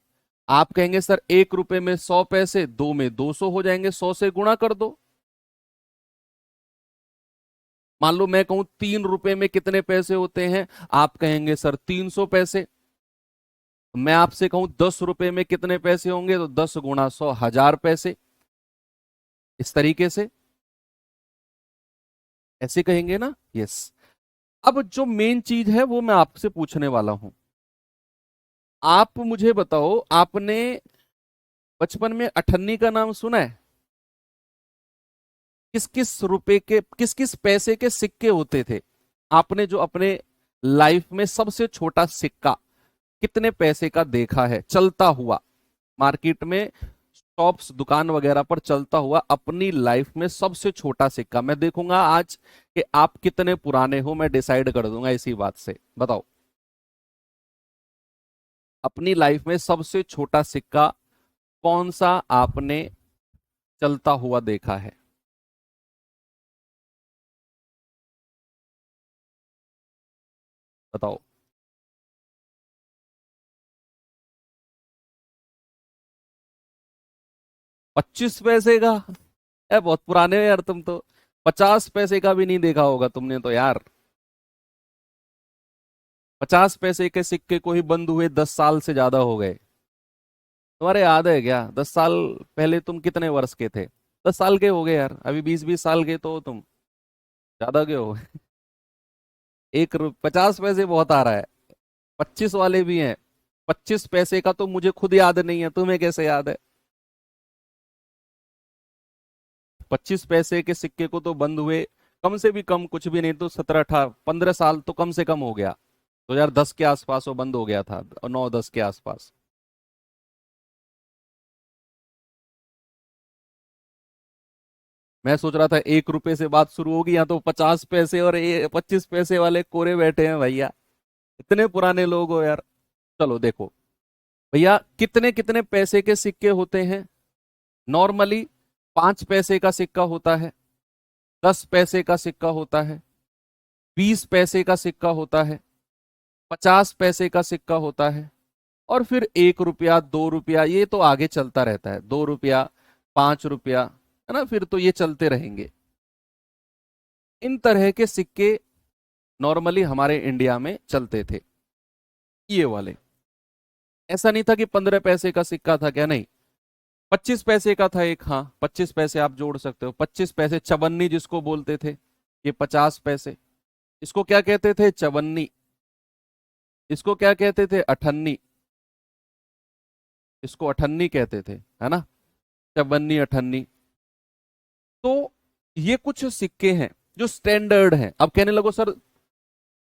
आप कहेंगे सर 1 रुपए में 100 पैसे, 2 में 200 हो जाएंगे, 100 से गुणा कर दो। मान लो मैं कहूं 3 रुपए में कितने पैसे होते हैं, आप कहेंगे सर 300 पैसे। मैं आपसे कहूं 10 रुपए में कितने पैसे होंगे, तो 10 × 100, 1000 पैसे। इस तरीके से ऐसे कहेंगे ना, यस। अब जो मेन चीज है वो मैं आपसे पूछने वाला हूं। आप मुझे बताओ, आपने बचपन में अठन्नी का नाम सुना है? किस किस रुपए के, किस किस पैसे के सिक्के होते थे? आपने जो अपने लाइफ में सबसे छोटा सिक्का कितने पैसे का देखा है चलता हुआ, मार्केट में शॉप्स दुकान वगैरह पर चलता हुआ, अपनी लाइफ में सबसे छोटा सिक्का? मैं देखूंगा आज कि आप कितने पुराने हो, मैं डिसाइड कर दूंगा इसी बात से। बताओ, अपनी लाइफ में सबसे छोटा सिक्का कौन सा आपने चलता हुआ देखा है? बताओ। 25 पैसे का? बहुत पुराने हो यार तुम तो। 50 पैसे का भी नहीं देखा होगा तुमने तो यार। 50 पैसे के सिक्के को ही बंद हुए 10 साल से ज्यादा हो गए। तुम्हारे याद है क्या 10 साल पहले तुम कितने वर्ष के थे? 10 साल के हो गए यार, अभी 20-20 साल के तो तुम ज्यादा के हो। 50 पैसे बहुत आ रहा है। 25 वाले भी हैं। 25 पैसे का तो मुझे खुद याद नहीं है, तुम्हें कैसे याद है? 25 पैसे के सिक्के को तो बंद हुए कम से भी कम, कुछ भी नहीं तो 17-18-15 साल तो कम से कम हो गया। 2010 के आसपास वो बंद हो गया था, 9-10 के आसपास। मैं सोच रहा था 1 रुपए से बात शुरू होगी, यहाँ तो 50 पैसे और 25 पैसे वाले कोरे बैठे हैं भैया। इतने पुराने लोग हो यार। चलो देखो भैया, कितने कितने पैसे के सिक्के होते हैं नॉर्मली? 5 पैसे का सिक्का होता है, 10 पैसे का सिक्का होता है, 20 पैसे का सिक्का होता है, 50 पैसे का सिक्का होता है, और फिर 1 रुपया, 2 रुपया, ये तो आगे चलता रहता है, 2 रुपया, 5 रुपया, है ना, फिर तो ये चलते रहेंगे। इन तरह के सिक्के नॉर्मली हमारे इंडिया में चलते थे, ये वाले। ऐसा नहीं था कि 15 पैसे का सिक्का था, क्या नहीं। 25 पैसे का था एक, हाँ 25 पैसे आप जोड़ सकते हो। 25 पैसे चवन्नी जिसको बोलते थे, ये 50 पैसे। इसको क्या कहते थे? चवन्नी। इसको क्या कहते थे? अठन्नी। इसको अठन्नी कहते थे, है ना, चवन्नी, अठन्नी। तो ये कुछ सिक्के हैं जो स्टैंडर्ड हैं। अब कहने लगो सर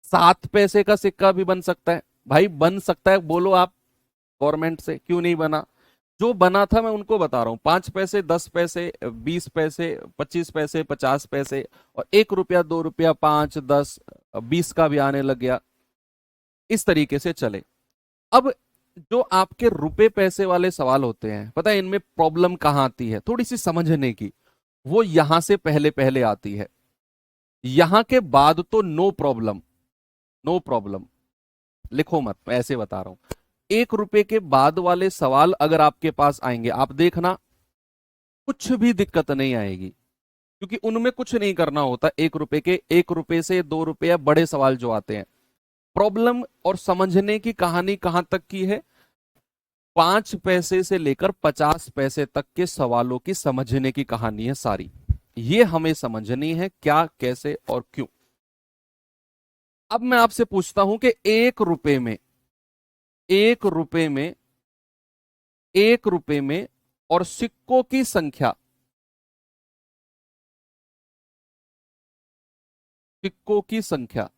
7 पैसे का सिक्का भी बन सकता है। भाई बन सकता है, बोलो आप गवर्नमेंट से, क्यों नहीं बना? जो बना था मैं उनको बता रहा हूं। 5 पैसे, 10 पैसे, 20 पैसे, 25 पैसे, 50 पैसे, और 1 रुपया, 2 रुपया, 5, 10, 20 का भी आने लग गया। इस तरीके से चले। अब जो आपके रुपए पैसे वाले सवाल होते हैं, पता है इनमें प्रॉब्लम कहां आती है थोड़ी सी समझने की? वो यहां से पहले पहले आती है। यहां के बाद तो नो प्रॉब्लम, नो प्रॉब्लम। लिखो मत, मैं ऐसे बता रहा हूं। 1 रुपए के बाद वाले सवाल अगर आपके पास आएंगे, आप देखना कुछ भी दिक्कत नहीं आएगी, क्योंकि उनमें कुछ नहीं करना होता। 1 रुपए के, 1 रुपए से 2 रुपए बड़े सवाल जो आते हैं, प्रॉब्लम और समझने की कहानी कहां तक की है? 5 पैसे से लेकर 50 पैसे तक के सवालों की समझने की कहानी है सारी। ये हमें समझनी है, क्या, कैसे और क्यों। अब मैं आपसे पूछता हूं कि 1 रुपए में, 1 रुपए में, 1 रुपए में और सिक्कों की संख्या, सिक्कों की संख्या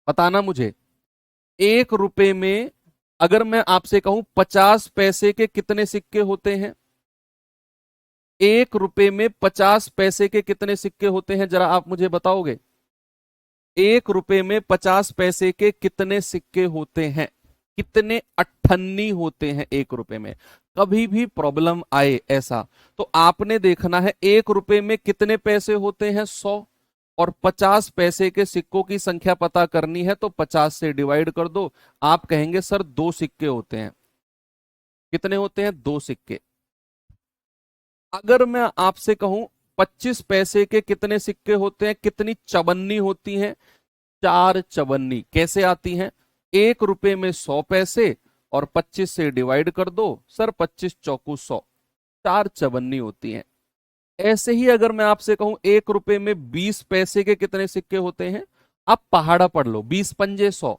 बताना मुझे। 1 रुपए में अगर मैं आपसे कहूं 50 पैसे के कितने सिक्के होते हैं? 1 रुपए में 50 पैसे के कितने सिक्के होते हैं, जरा आप मुझे बताओगे? 1 रुपए में 50 पैसे के कितने सिक्के होते हैं? कितने अट्ठन्नी होते हैं 1 रुपए में? कभी भी प्रॉब्लम आए ऐसा, तो आपने देखना है 1 रुपए में कितने पैसे होते हैं? 100। और 50 पैसे के सिक्कों की संख्या पता करनी है, तो 50 से डिवाइड कर दो। आप कहेंगे सर 2 सिक्के होते हैं। कितने होते हैं? 2 सिक्के। अगर मैं आपसे कहूं 25 पैसे के कितने सिक्के होते हैं, कितनी चवन्नी होती हैं? 4 चवन्नी। कैसे आती हैं? 1 रुपए में 100 पैसे और 25 से डिवाइड कर दो, सर 25 चौकू 100, 4 चवन्नी होती हैं। ऐसे ही अगर मैं आपसे कहूं 1 रुपए में 20 पैसे के कितने सिक्के होते हैं, आप पहाड़ा पढ़ लो, 20 पंजे 100,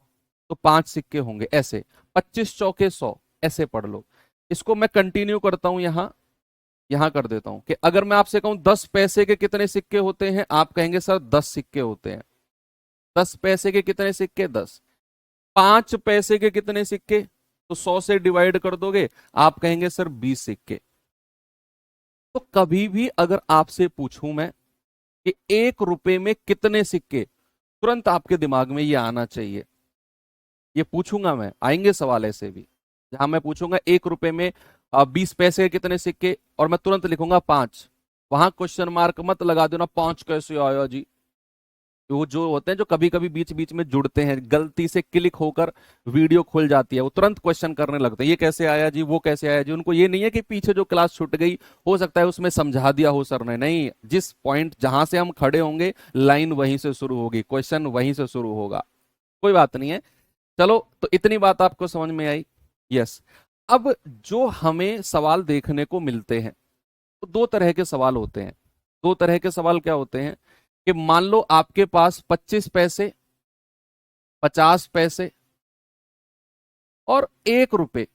तो 5 सिक्के होंगे ऐसे। 25 चौके 100, ऐसे पढ़ लो। इसको मैं कंटिन्यू करता हूं, यहां यहां कर देता हूं कि अगर मैं आपसे कहूं 10 पैसे के कितने सिक्के होते हैं, आप कहेंगे सर 10 सिक्के होते हैं। 10 पैसे के कितने सिक्के? 10। 5 पैसे के कितने सिक्के? तो 100 से डिवाइड कर दोगे, आप कहेंगे सर 20 सिक्के। तो कभी भी अगर आपसे पूछूं मैं कि 1 रुपए में कितने सिक्के, तुरंत आपके दिमाग में ये आना चाहिए। ये पूछूंगा मैं, आएंगे सवाल ऐसे भी जहां मैं पूछूंगा 1 रुपए में 20 पैसे के कितने सिक्के, और मैं तुरंत लिखूंगा 5। वहां क्वेश्चन मार्क मत लगा देना, 5 कैसे आया जी। वो जो होते हैं जो कभी कभी बीच बीच में जुड़ते हैं, गलती से क्लिक होकर वीडियो खुल जाती है, वो तुरंत क्वेश्चन करने लगते हैं, ये कैसे आया जी, वो कैसे आया जी। उनको ये नहीं है कि पीछे जो क्लास छूट गई हो सकता है उसमें समझा दिया हो सर ने, नहीं, जिस पॉइंट जहां से हम खड़े होंगे लाइन वहीं से शुरू होगी, क्वेश्चन वहीं से शुरू होगा। कोई बात नहीं है। चलो, तो इतनी बात आपको समझ में आई। यस। अब जो हमें सवाल देखने को मिलते हैं, तो दो तरह के सवाल होते हैं। दो तरह के सवाल क्या होते हैं कि मान लो आपके पास 25 पैसे, 50 पैसे और 1 रुपए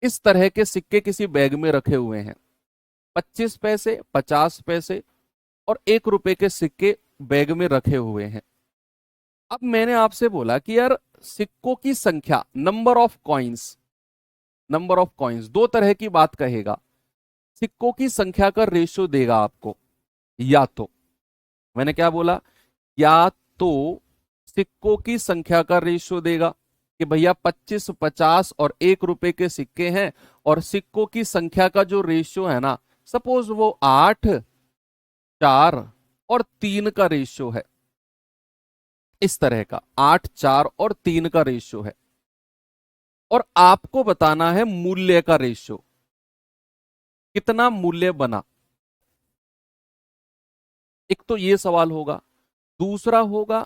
इस तरह के सिक्के किसी बैग में रखे हुए हैं। 25 पैसे, 50 पैसे और 1 रुपए के सिक्के बैग में रखे हुए हैं। अब मैंने आपसे बोला कि यार सिक्कों की संख्या, number of coins, number of coins दो तरह की बात कहेगा। सिक्कों की संख्या का रेशियो देगा आपको, या तो, मैंने क्या बोला, या तो सिक्कों की संख्या का रेशियो देगा कि भैया 25, 50 और 1 रुपए के सिक्के हैं, और सिक्कों की संख्या का जो रेशियो है ना, सपोज वो 8, 4 और 3 का रेशियो है। इस तरह का 8, 4 और 3 का रेशियो है, और आपको बताना है मूल्य का रेशियो, कितना मूल्य बना। एक तो ये सवाल होगा। दूसरा होगा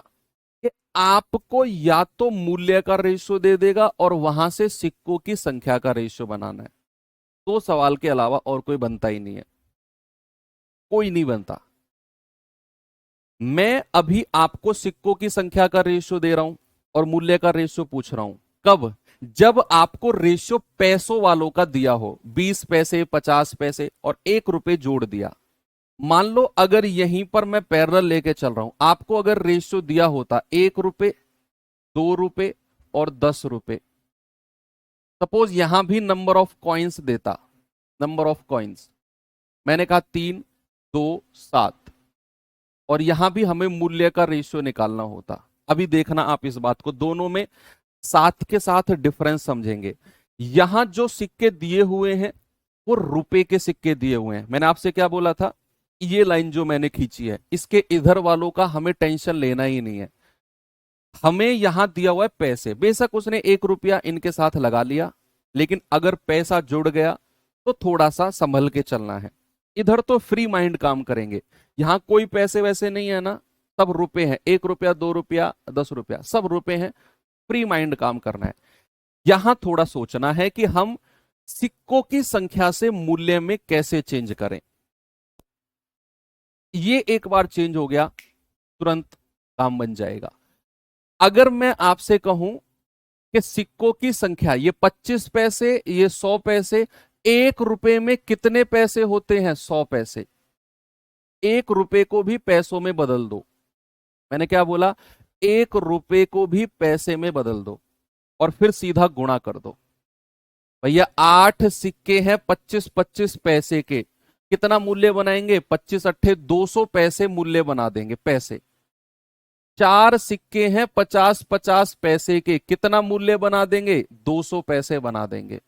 कि आपको या तो मूल्य का रेशियो दे देगा और वहां से सिक्कों की संख्या का रेशियो बनाना है। दो सवाल के अलावा और कोई बनता ही नहीं है, कोई नहीं बनता। मैं अभी आपको सिक्कों की संख्या का रेशियो दे रहा हूं और मूल्य का रेशियो पूछ रहा हूं। कब? जब आपको रेशियो पैसों वालों का दिया हो, 20 पैसे, 50 पैसे और 1 रुपए जोड़ दिया। मान लो अगर यहीं पर मैं पैरेलल लेके चल रहा हूं, आपको अगर रेशियो दिया होता 1 रुपए, 2 रुपए और 10 रुपए, सपोज यहां भी नंबर ऑफ कॉइन्स देता, नंबर ऑफ कॉइन्स मैंने कहा 3, 2, 7, और यहां भी हमें मूल्य का रेशियो निकालना होता। अभी देखना आप इस बात को, दोनों में साथ के साथ डिफरेंस समझेंगे। यहां जो सिक्के दिए हुए हैं वो रुपए के सिक्के दिए हुए हैं। मैंने आपसे क्या बोला था, ये लाइन जो मैंने खींची है, इसके इधर वालों का हमें टेंशन लेना ही नहीं है। हमें यहां दिया हुआ है पैसे, बेशक उसने 1 रुपया इनके साथ लगा लिया, लेकिन अगर पैसा जुड़ गया तो थोड़ा सा संभल के चलना है। इधर तो फ्री माइंड काम करेंगे, यहां कोई पैसे वैसे नहीं है ना, सब रुपए हैं। 1 रुपया, 2 रुपया, 10 रुपया, सब रुपए हैं। फ्री माइंड काम करना है। यहां थोड़ा सोचना है कि हम सिक्कों की संख्या से मूल्य में कैसे चेंज करें। ये एक बार चेंज हो गया, तुरंत काम बन जाएगा। अगर मैं आपसे कहूं कि सिक्कों की संख्या, ये 25 पैसे, ये 100 पैसे, 1 रुपए में कितने पैसे होते हैं? 100 पैसे। 1 रुपए को भी पैसों में बदल दो। मैंने क्या बोला? 1 रुपए को भी पैसे में बदल दो और फिर सीधा गुणा कर दो। भैया 8 सिक्के हैं 25 25 पैसे के, कितना मूल्य बनाएंगे? 25 अट्ठे 200 पैसे मूल्य बना देंगे, पैसे। 4 सिक्के हैं 50 50 पैसे के, कितना मूल्य बना देंगे? 200 पैसे बना देंगे।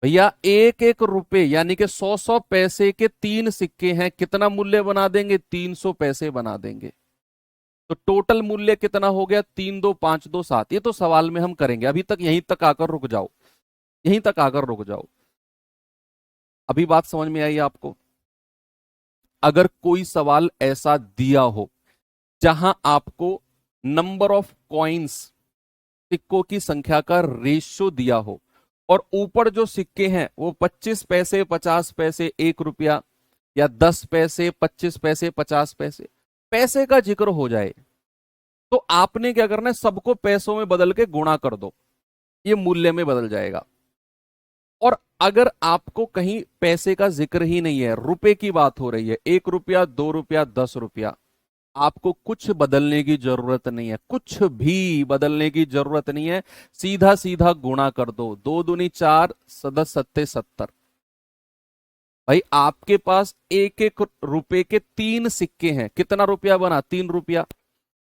भैया 1 1 रुपए यानी कि 100 पैसे के 3 सिक्के हैं, कितना मूल्य बना देंगे? 300 पैसे बना देंगे। तो टोटल मूल्य कितना हो गया? 3 2 5 2 7। ये तो सवाल में हम करेंगे, अभी तक यहीं तक आकर रुक जाओ, यहीं तक आकर रुक जाओ। अभी बात समझ में आई आपको? अगर कोई सवाल ऐसा दिया हो जहां आपको नंबर ऑफ कॉइन्स, सिक्कों की संख्या का रेशियो दिया हो, और ऊपर जो सिक्के हैं वो 25 पैसे, 50 पैसे, 1 रुपया, या 10 पैसे, 25 पैसे, 50 पैसे, पैसे का जिक्र हो जाए, तो आपने क्या करना है? सबको पैसों में बदल के गुणा कर दो, ये मूल्य में बदल जाएगा। और अगर आपको कहीं पैसे का जिक्र ही नहीं है, रुपए की बात हो रही है, 1 रुपया, 2 रुपया, 10 रुपया, आपको कुछ बदलने की जरूरत नहीं है, कुछ भी बदलने की जरूरत नहीं है। सीधा सीधा गुणा कर दो, 2 दूनी 4, 10 सत्ते 70। भाई आपके पास 1 1 रुपए के 3 सिक्के हैं, कितना रुपया बना? 3 रुपया।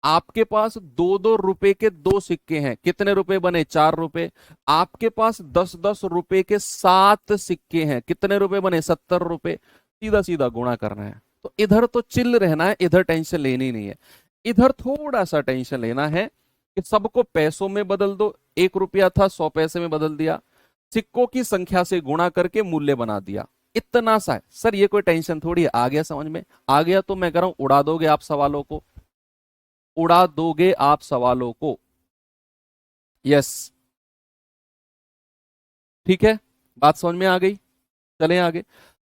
आपके पास 2 2 रुपए के 2 सिक्के हैं, कितने रुपए बने? 4 रुपए। आपके पास 10 10 रुपए के 7 सिक्के हैं, कितने रुपए बने? 70 रुपए। सीधा सीधा गुणा करना है। तो इधर तो चिल रहना है, इधर टेंशन लेनी नहीं है। इधर थोड़ा सा टेंशन लेना है कि सबको पैसों में बदल दो, 1 रुपया था 100 पैसे में बदल दिया, सिक्कों की संख्या से गुणा करके मूल्य बना दिया, इतना सा है सर। ये कोई टेंशन थोड़ी है। आ गया समझ में? आ गया तो मैं कह रहा हूं उड़ा दोगे आप सवालों को, उड़ा दोगे आप सवालों को। यस, ठीक है, बात समझ में आ गई। चलें आगे।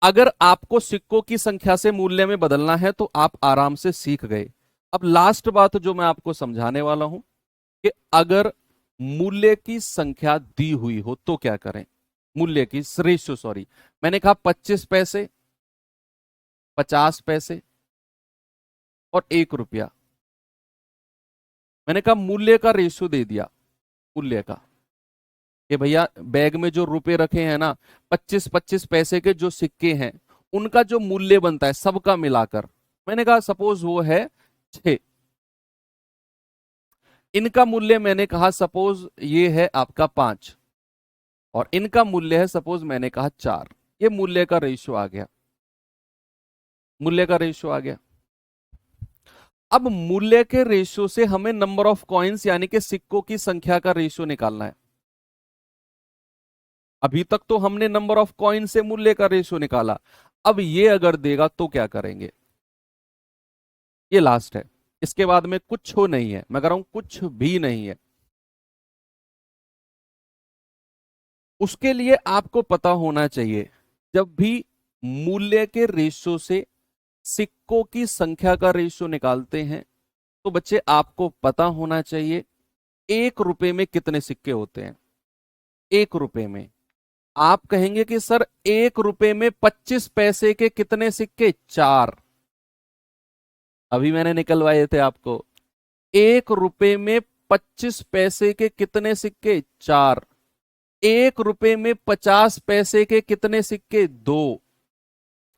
अगर आपको सिक्कों की संख्या से मूल्य में बदलना है तो आप आराम से सीख गए। अब लास्ट बात जो मैं आपको समझाने वाला हूं कि अगर मूल्य की संख्या दी हुई हो तो क्या करें। मूल्य की रेशियो, सॉरी, मैंने कहा 25 पैसे, 50 पैसे और 1 रुपया। मैंने कहा मूल्य का रेशियो दे दिया, मूल्य का, कि भैया बैग में जो रुपए रखे हैं ना, 25-25 पैसे के जो सिक्के हैं, उनका जो मूल्य बनता है सबका मिलाकर, मैंने कहा सपोज वो है 6। इनका मूल्य मैंने कहा सपोज ये है आपका 5, और इनका मूल्य है सपोज मैंने कहा 4। ये मूल्य का रेशियो आ गया, मूल्य का रेशियो आ गया। अब मूल्य के रेशियो से हमें नंबर ऑफ कॉइन्स यानी कि सिक्कों की संख्या का रेशियो निकालना है। अभी तक तो हमने नंबर ऑफ कॉइन से मूल्य का रेशियो निकाला, अब ये अगर देगा तो क्या करेंगे। ये लास्ट है, इसके बाद में कुछ हो नहीं है, मैं कह रहा हूं कुछ भी नहीं है। उसके लिए आपको पता होना चाहिए, जब भी मूल्य के रेशियो से सिक्कों की संख्या का रेशियो निकालते हैं तो बच्चे आपको पता होना चाहिए 1 रुपए में कितने सिक्के होते हैं। 1 रुपए में आप कहेंगे कि सर 1 रुपए में 25 पैसे के कितने सिक्के? 4। अभी मैंने निकलवाए थे आपको। 1 रुपए में 25 पैसे के कितने सिक्के? 4। 1 रुपए में 50 पैसे के कितने सिक्के? 2।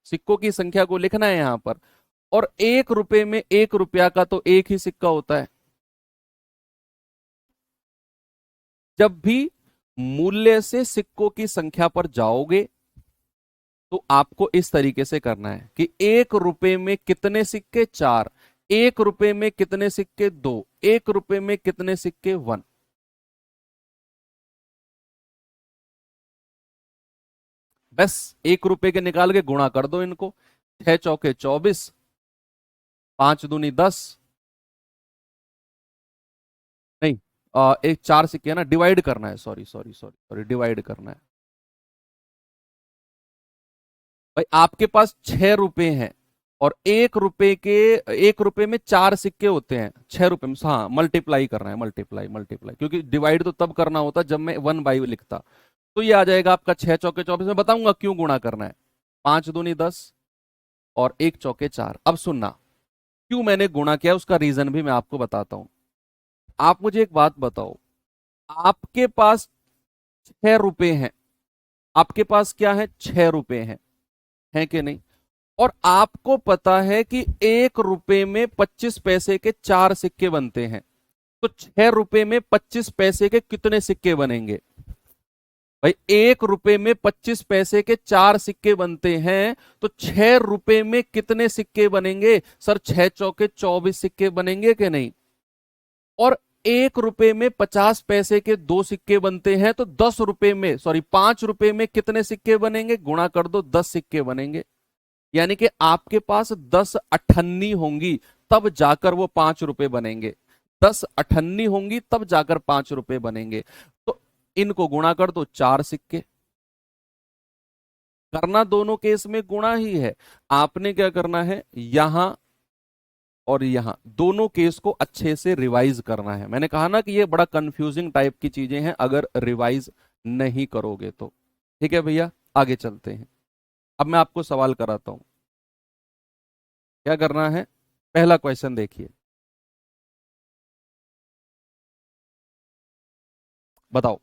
सिक्कों की संख्या को लिखना है यहां पर। और 1 रुपए में 1 रुपया का तो एक ही सिक्का होता है। जब भी मूल्य से सिक्कों की संख्या पर जाओगे तो आपको इस तरीके से करना है कि 1 रुपए में कितने सिक्के? 4। 1 रुपए में कितने सिक्के? 2। 1 रुपए में कितने सिक्के? 1। बस 1 रुपए के निकाल के गुणा कर दो इनको। 6 चौके 24, 5 दूनी 10, नहीं, एक 4 सिक्के है ना, डिवाइड करना है, sorry sorry sorry sorry, divide करना है। भाई आपके पास 6 रुपए हैं और 1 रुपए के, 1 रुपए में 4 सिक्के होते हैं। 6 रुपए में, हाँ, मल्टीप्लाई करना है, मल्टीप्लाई मल्टीप्लाई, क्योंकि डिवाइड तो तब करना होता जब मैं 1/, लिखता। तो ये आ जाएगा आपका 6 चौके 24। मैं बताऊंगा क्यों गुणा करना है। 5 दूनी 10 और 1 चौके 4। अब सुनना, क्यों मैंने गुणा किया उसका रीजन भी मैं आपको बताता हूं। आप मुझे एक बात बताओ, आपके पास 6 रुपए हैं, आपके पास क्या है? 6 रुपए हैं, है कि नहीं? और आपको पता है कि 1 रुपए में 25 पैसे के 4 सिक्के बनते हैं, तो 6 रुपए में 25 पैसे के कितने सिक्के बनेंगे? भाई 1 रुपए में 25 पैसे के 4 सिक्के बनते हैं, तो 6 रुपए में कितने सिक्के बनेंगे? सर 6 चौके 24 सिक्के बनेंगे कि नहीं? और 1 रुपए में 50 पैसे के 2 सिक्के बनते हैं, तो 10 रुपए में, सॉरी, 5 रुपए में कितने सिक्के बनेंगे? गुणा कर दो, 10 सिक्के बनेंगे। यानी कि आपके पास 10 अठन्नी होंगी, तब जाकर वो 5 रुपए बनेंगे। 10 अठन्नी होंगी तब जाकर 5 रुपए बनेंगे। तो इनको गुणा कर दो, 4 सिक्के। करना दोनों केस में गुणा ही है। आपने क्या करना है, यहां और यहां दोनों केस को अच्छे से रिवाइज करना है। मैंने कहा ना कि ये बड़ा कंफ्यूजिंग टाइप की चीजें हैं अगर रिवाइज नहीं करोगे तो। ठीक है भैया, आगे चलते हैं। अब मैं आपको सवाल कराता हूं, क्या करना है। पहला क्वेश्चन देखिए, बताओ।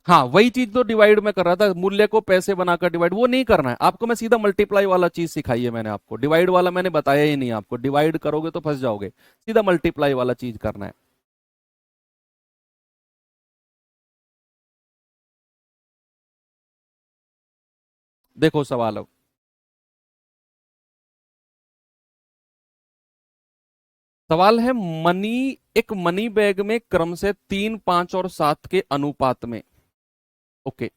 हाँ, वही चीज तो डिवाइड में कर रहा था, मूल्य को पैसे बनाकर डिवाइड, वो नहीं करना है आपको। मैं सीधा मल्टीप्लाई वाला चीज सिखाई है मैंने आपको, डिवाइड वाला मैंने बताया ही नहीं आपको। डिवाइड करोगे तो फंस जाओगे, सीधा मल्टीप्लाई वाला चीज करना है। देखो सवाल अब, सवाल है मनी, एक मनी बैग में क्रम से 3, 5 और 7 के अनुपात में, ओके,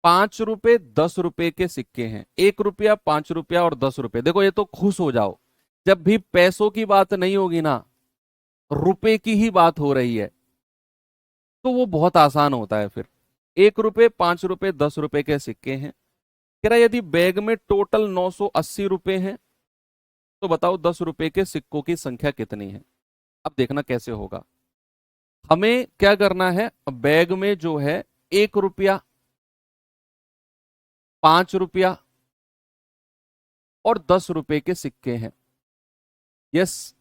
5 रुपए 10 रुपए के सिक्के हैं, 1 रुपया, 5 रुपया और 10 रुपए। देखो ये तो खुश हो जाओ, जब भी पैसों की बात नहीं होगी ना, रुपए की ही बात हो रही है, तो वो बहुत आसान होता है फिर। 1 रुपए, 5 रुपए, 10 रुपए के सिक्के हैं। कह रहा है यदि बैग में टोटल 980 रुपए हैं, तो बताओ 10 रुपए के सिक्कों की संख्या कितनी है। अब देखना कैसे होगा। हमें क्या करना है, बैग में जो है 1 रुपया, 5 रुपया और 10 रुपए के सिक्के हैं। यस,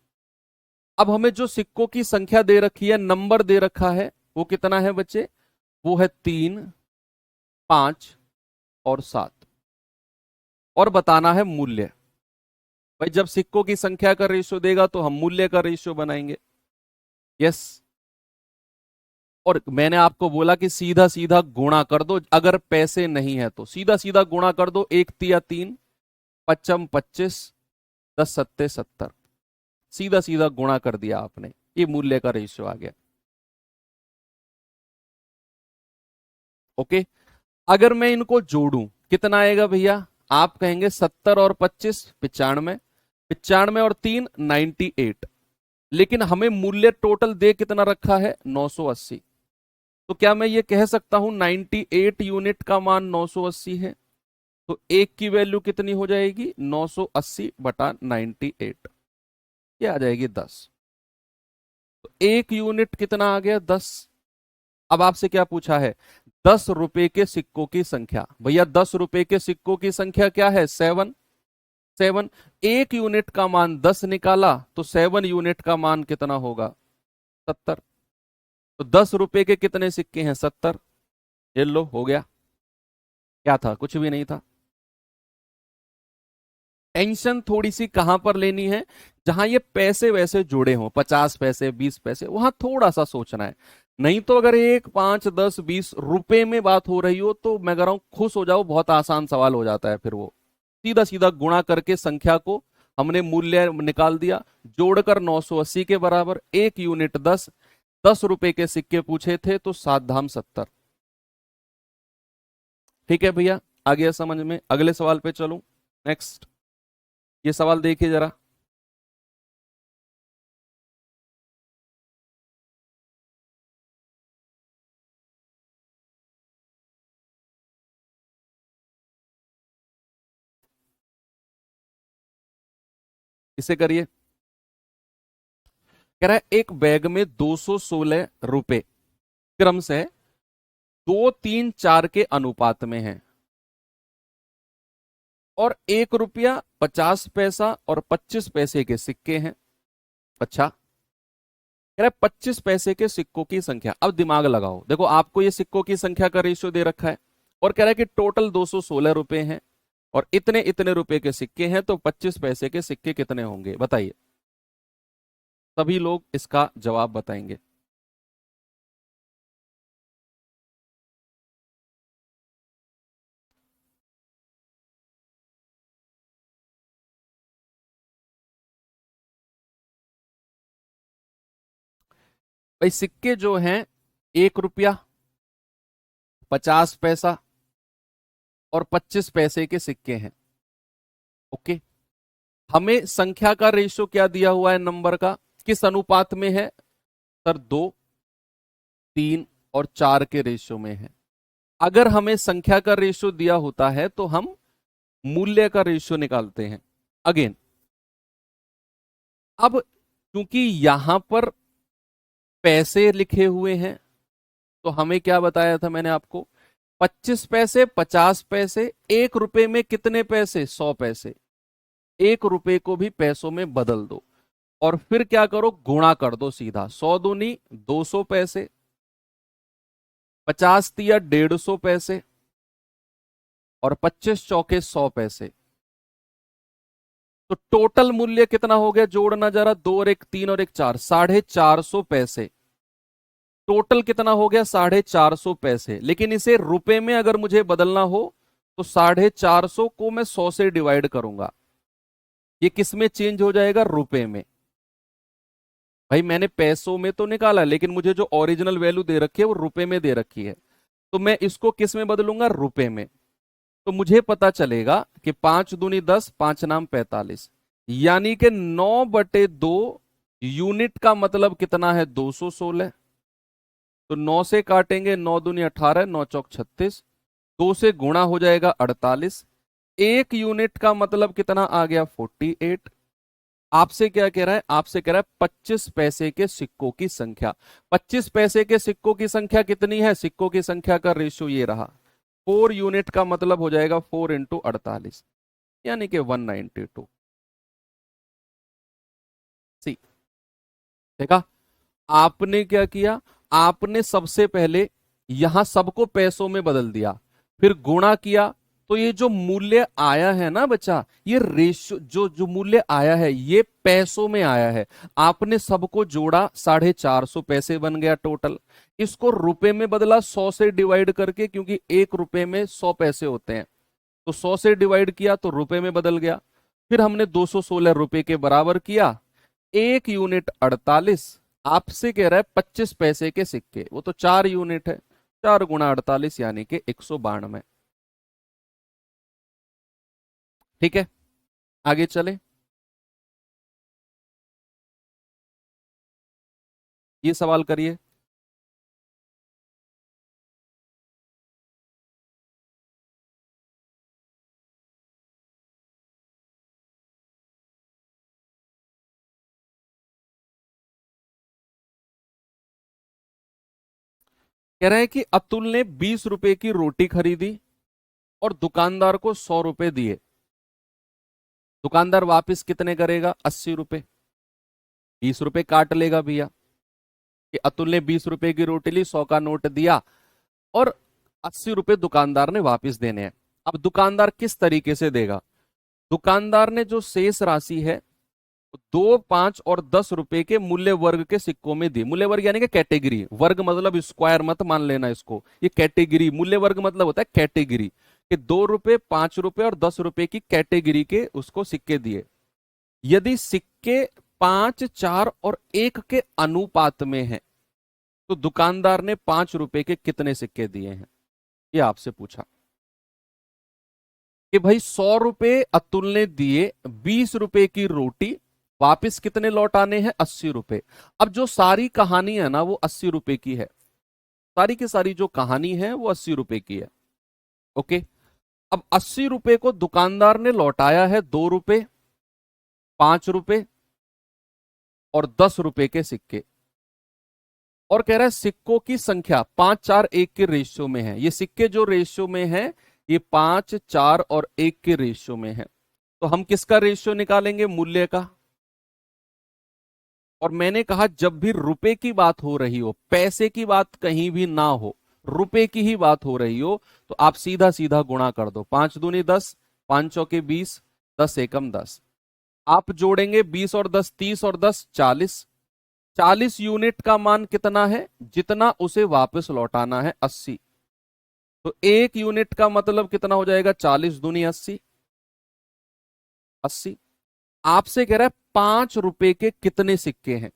अब हमें जो सिक्कों की संख्या दे रखी है, नंबर दे रखा है, वो कितना है बच्चे, वो है 3, 5 और 7, और बताना है मूल्य। भाई जब सिक्कों की संख्या का रेशियो देगा तो हम मूल्य का रेशियो बनाएंगे। यस, और मैंने आपको बोला कि सीधा सीधा गुणा कर दो, अगर पैसे नहीं है तो सीधा सीधा गुणा कर दो, 1 तिया 3, पच्चम 25, 10 सत्ते 70, सीधा सीधा गुणा कर दिया आपने, ये मूल्य का रेशियो आ गया। ओके, अगर मैं इनको जोड़ूं कितना आएगा भैया, आप कहेंगे 70 और 25 95, 95 और 3 98, लेकिन हमें मूल्य टोटल दे कितना रखा है 980। तो क्या मैं ये कह सकता हूं 98 यूनिट का मान 980 है, तो एक की वैल्यू कितनी हो जाएगी 980/98, ये आ जाएगी 10। तो एक यूनिट कितना आ गया 10। अब आपसे क्या पूछा है, 10 रुपए के सिक्कों की संख्या। भैया 10 रुपए के सिक्कों की संख्या क्या है 7, 7, एक यूनिट का मान 10 निकाला, तो 7 यूनिट का मान कितना होगा 70। तो 10 रुपए के कितने सिक्के हैं 70, ये लो हो गया। क्या था, कुछ भी नहीं था। टेंशन थोड़ी सी कहां पर लेनी है, जहां ये पैसे वैसे जुड़े हों, 50 पैसे 20 पैसे, वहां थोड़ा सा सोचना है। नहीं तो अगर 1, 5, 10, 20 रुपए में बात हो रही हो, तो मैं कह रहा हूं खुश हो जाओ, बहुत आसान सवाल हो जाता है फिर वो। सीधा सीधा गुणा करके संख्या को हमने मूल्य निकाल दिया, जोड़कर 980 के बराबर, एक यूनिट 10, 10 रुपए के सिक्के पूछे थे तो 7 धाम 70। ठीक है भैया, आ गया समझ में। अगले सवाल पे चलूं, नेक्स्ट, ये सवाल देखिए जरा। इसे करिए। कह रहा है एक बैग में 216 रुपए क्रम से 2, 3, 4 के अनुपात में है, और 1 रुपया 50 पैसा और 25 पैसे के सिक्के हैं। अच्छा, कह रहा है 25 पैसे के सिक्कों की संख्या। अब दिमाग लगाओ, देखो आपको ये सिक्कों की संख्या का रेशियो दे रखा है, और कह रहा है कि टोटल 216 रुपए हैं, और इतने इतने रुपए के सिक्के हैं, तो 25 पैसे के सिक्के कितने होंगे बताइए। सभी लोग इसका जवाब बताएंगे। भाई सिक्के जो हैं, 1 रुपया, 50 पैसा और 25 पैसे के सिक्के हैं। ओके, हमें संख्या का रेशियो क्या दिया हुआ है नंबर का, किस अनुपात में है सर, 2, 3 और 4 के रेशियो में है। अगर हमें संख्या का रेशियो दिया होता है तो हम मूल्य का रेशियो निकालते हैं। अगेन, अब क्योंकि यहां पर पैसे लिखे हुए हैं, तो हमें क्या बताया था मैंने आपको, 25 पैसे, 50 पैसे, 1 रुपए में कितने पैसे 100 पैसे, 1 रुपए को भी पैसों में बदल दो, और फिर क्या करो गुणा कर दो सीधा, 100 दूनी 200 पैसे, 50 तिया 150 पैसे, और 25 चौके 100 पैसे। तो टोटल मूल्य कितना हो गया, जोड़ना जरा, 2 और 1 3 और 1 4, 450 पैसे। टोटल कितना हो गया 450 पैसे, लेकिन इसे रुपए में अगर मुझे बदलना हो तो 450 को मैं 100 से डिवाइड करूंगा। ये किस में चेंज हो जाएगा? रुपए में। भाई मैंने पैसों में तो निकाला, लेकिन मुझे जो ओरिजिनल वैल्यू दे रखी है वो रुपए में दे रखी है, तो मैं इसको किस में बदलूंगा? रुपए में। तो मुझे पता चलेगा कि 5 दूनी 10, 5 नाम 45, यानी कि 9/2 यूनिट का मतलब कितना है? 216। तो 9 से काटेंगे, 9 दूनी 18, 9 चौक 36, 2 से गुणा हो जाएगा 48। एक यूनिट का मतलब कितना आ गया? 48। आपसे क्या कह रहा है? आपसे कह रहा है 25 पैसे के सिक्कों की संख्या। 25 पैसे के सिक्कों की संख्या कितनी है? सिक्कों की संख्या का रेशियो ये रहा। 4 यूनिट का मतलब हो जाएगा 4 इंटू 48, यानी कि 192। सी, देखा? आपने क्या किया? आपने सबसे पहले यहां सबको पैसों में बदल दिया, फिर गुणा किया, तो ये जो मूल्य आया है ना बच्चा, ये रेशियो जो जो मूल्य आया है ये पैसों में आया है। आपने सबको जोड़ा, 450 पैसे बन गया टोटल। इसको रुपए में बदला 100 से डिवाइड करके, क्योंकि 1 रुपए में 100 पैसे होते हैं, तो 100 से डिवाइड किया तो रुपए में बदल गया। फिर हमने 216 रुपए के बराबर किया। एक यूनिट 48। आपसे कह रहा है 25 पैसे के सिक्के, वो तो 4 यूनिट है, 4 गुणा 48 यानी कि 192। ठीक है, आगे चले। ये सवाल करिए। कह रहा है कि अतुल ने 20 रुपए की रोटी खरीदी और दुकानदार को 100 रुपए दिए। दुकानदार वापस कितने करेगा? 80 रुपए। 20 रुपए काट लेगा भैया, कि अतुल ने 20 रुपए की रोटी ली, 100 का नोट दिया, और 80 रुपए दुकानदार ने वापस देने हैं। अब दुकानदार किस तरीके से देगा? दुकानदार ने जो शेष राशि है 2, 5 और 10 रुपए के मूल्य वर्ग के सिक्कों में दी। मूल्य वर्ग यानी कि कैटेगरी, वर्ग मतलब स्क्वायर मत मान लेना इसको, ये कैटेगरी, मूल्य वर्ग मतलब होता है कैटेगरी, कि 2 रुपए, 5 रुपए और 10 रुपए की कैटेगरी के उसको सिक्के दिए। यदि सिक्के 5, 4 और 1 के अनुपात में है, तो दुकानदार ने 5 रुपए के कितने सिक्के दिए हैं? ये आपसे पूछा कि भाई 100 रुपए अतुल ने दिए, 20 रुपए की रोटी, वापिस कितने लौटाने हैं? 80 रुपए। अब जो सारी कहानी है ना वो 80 रुपए की है, सारी की सारी जो कहानी है वो 80 रुपए की है। ओके, अब 80 रुपए को दुकानदार ने लौटाया है 2 रुपए, 5 रुपए और 10 रुपए के सिक्के, और कह रहा है सिक्कों की संख्या 5, 4, 1 के रेशियो में है। ये सिक्के जो रेशियो में है ये 5, 4 और 1 के रेशियो में है। तो हम किसका रेशियो निकालेंगे? मूल्य का। और मैंने कहा जब भी रुपए की बात हो रही हो, पैसे की बात कहीं भी ना हो, रुपए की ही बात हो रही हो, तो आप सीधा सीधा गुणा कर दो। 5 दूनी 10, 5 चौके 20, 10 एकम 10। आप जोड़ेंगे 20 और 10, 30 और 10 40। 40 यूनिट का मान कितना है? जितना उसे वापस लौटाना है 80। तो 1 यूनिट का मतलब कितना हो जाएगा? 40 दूनी 80, 80। आपसे कह रहा है 5 रुपए के कितने सिक्के हैं?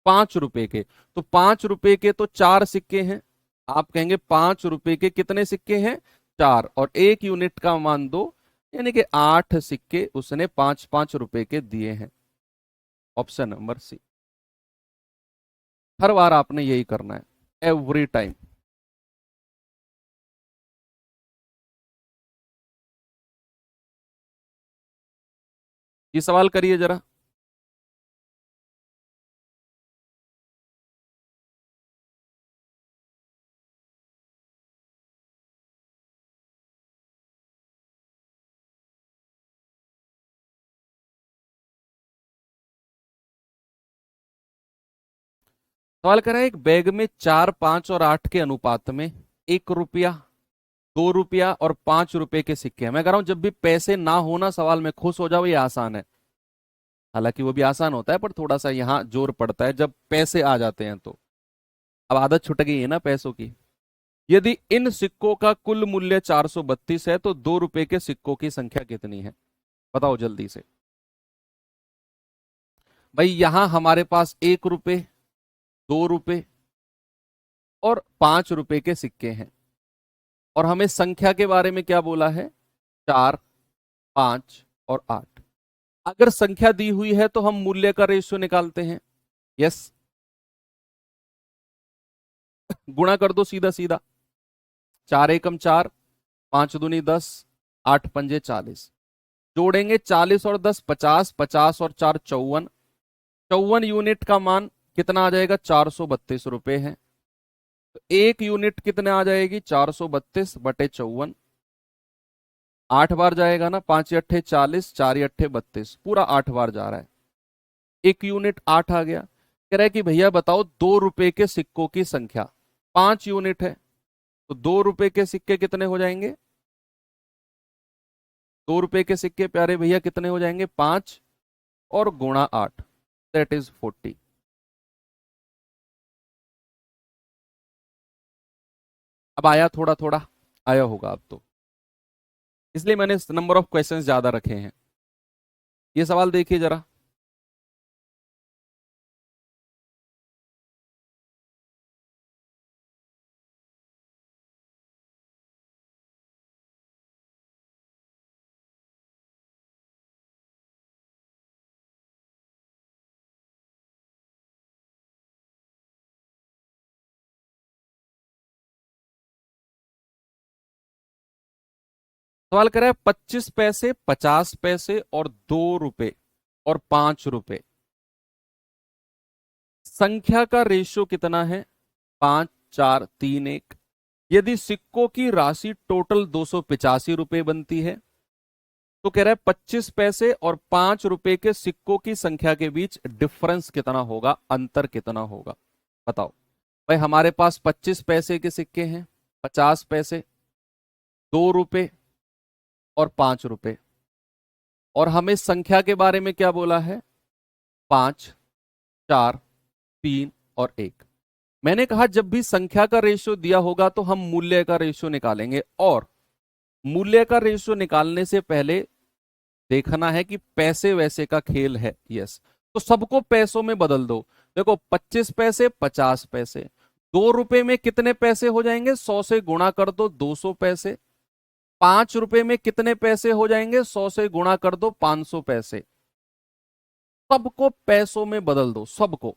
5 रुपए के, तो 5 रुपए के तो 4 सिक्के हैं। आप कहेंगे 5 रुपए के कितने सिक्के हैं? 4, और 1 यूनिट का मान 2, यानी कि 8 सिक्के उसने 5 5 रुपए के दिए हैं। Option number C. हर बार आपने यही करना है, एवरी टाइम। ये सवाल करिए जरा। सवाल कर रहा है एक बैग में 4, 5 और 8 के अनुपात में 1 रुपया, 2 रुपया और 5 रुपए के सिक्के हैं। मैं कह रहा हूं जब भी पैसे ना होना सवाल में खुश हो जाओ, ये आसान है। हालांकि वो भी आसान होता है, पर थोड़ा सा यहां जोर पड़ता है जब पैसे आ जाते हैं तो। अब आदत छुट गई है ना पैसों की। यदि इन सिक्कों का कुल मूल्य 432 है तो 2 रुपए के सिक्कों की संख्या कितनी है? बताओ जल्दी से। भाई यहां हमारे पास 1 रुपए, 2 रुपए और 5 रुपए के सिक्के हैं, और हमें संख्या के बारे में क्या बोला है? 4, 5 और 8। अगर संख्या दी हुई है तो हम मूल्य का रेशियो निकालते हैं। यस, गुणा कर दो सीधा सीधा। 4 एकम 4, 5 दूनी 10, 8 पंजे 40। जोड़ेंगे 40 और 10 50, 50 और 4 54। 54 यूनिट का मान कितना आ जाएगा? 432 रुपए है। तो 1 यूनिट कितने आ जाएगी? 432/54। 8 बार जाएगा ना, 5 × 8 = 40, 4 × 8 = 32, पूरा 8 बार जा रहा है। 1 यूनिट 8 आ गया। कह रहा है कि भैया बताओ 2 रुपए के सिक्कों की संख्या। 5 यूनिट है तो 2 रुपए के सिक्के कितने हो जाएंगे? 2 रुपए के सिक्के प्यारे भैया कितने हो जाएंगे? 5 और गुणा 8, दैट इज 40। अब आया, थोड़ा थोड़ा आया होगा अब तो, इसलिए मैंने नंबर ऑफ क्वेश्चंस ज्यादा रखे हैं। ये सवाल देखिए जरा। सवाल कर रहा है 25 पैसे, 50 पैसे और 2 रुपए और 5 रुपए, संख्या का रेशियो कितना है? 5 4 3 1। यदि सिक्कों की राशि टोटल 285 रुपए बनती है तो कह रहा है 25 पैसे और 5 रुपए के सिक्कों की संख्या के बीच डिफरेंस कितना होगा, अंतर कितना होगा? बताओ। भाई हमारे पास 25 पैसे के सिक्के हैं, 50 पैसे, 2 रुपए और 5 रुपए, और हमें संख्या के बारे में क्या बोला है? 5 4 3 और 1। मैंने कहा जब भी संख्या का रेशियो दिया होगा तो हम मूल्य का रेशियो निकालेंगे, और मूल्य का रेशियो निकालने से पहले देखना है कि पैसे वैसे का खेल है। यस, तो सबको पैसों में बदल दो। देखो 25 पैसे, 50 पैसे, 2 रुपए में कितने पैसे हो जाएंगे? 100 से गुणा कर दो, 200 पैसे। 5 रुपए में कितने पैसे हो जाएंगे? 100 से गुणा कर दो, 500 पैसे। सबको पैसों में बदल दो, सबको,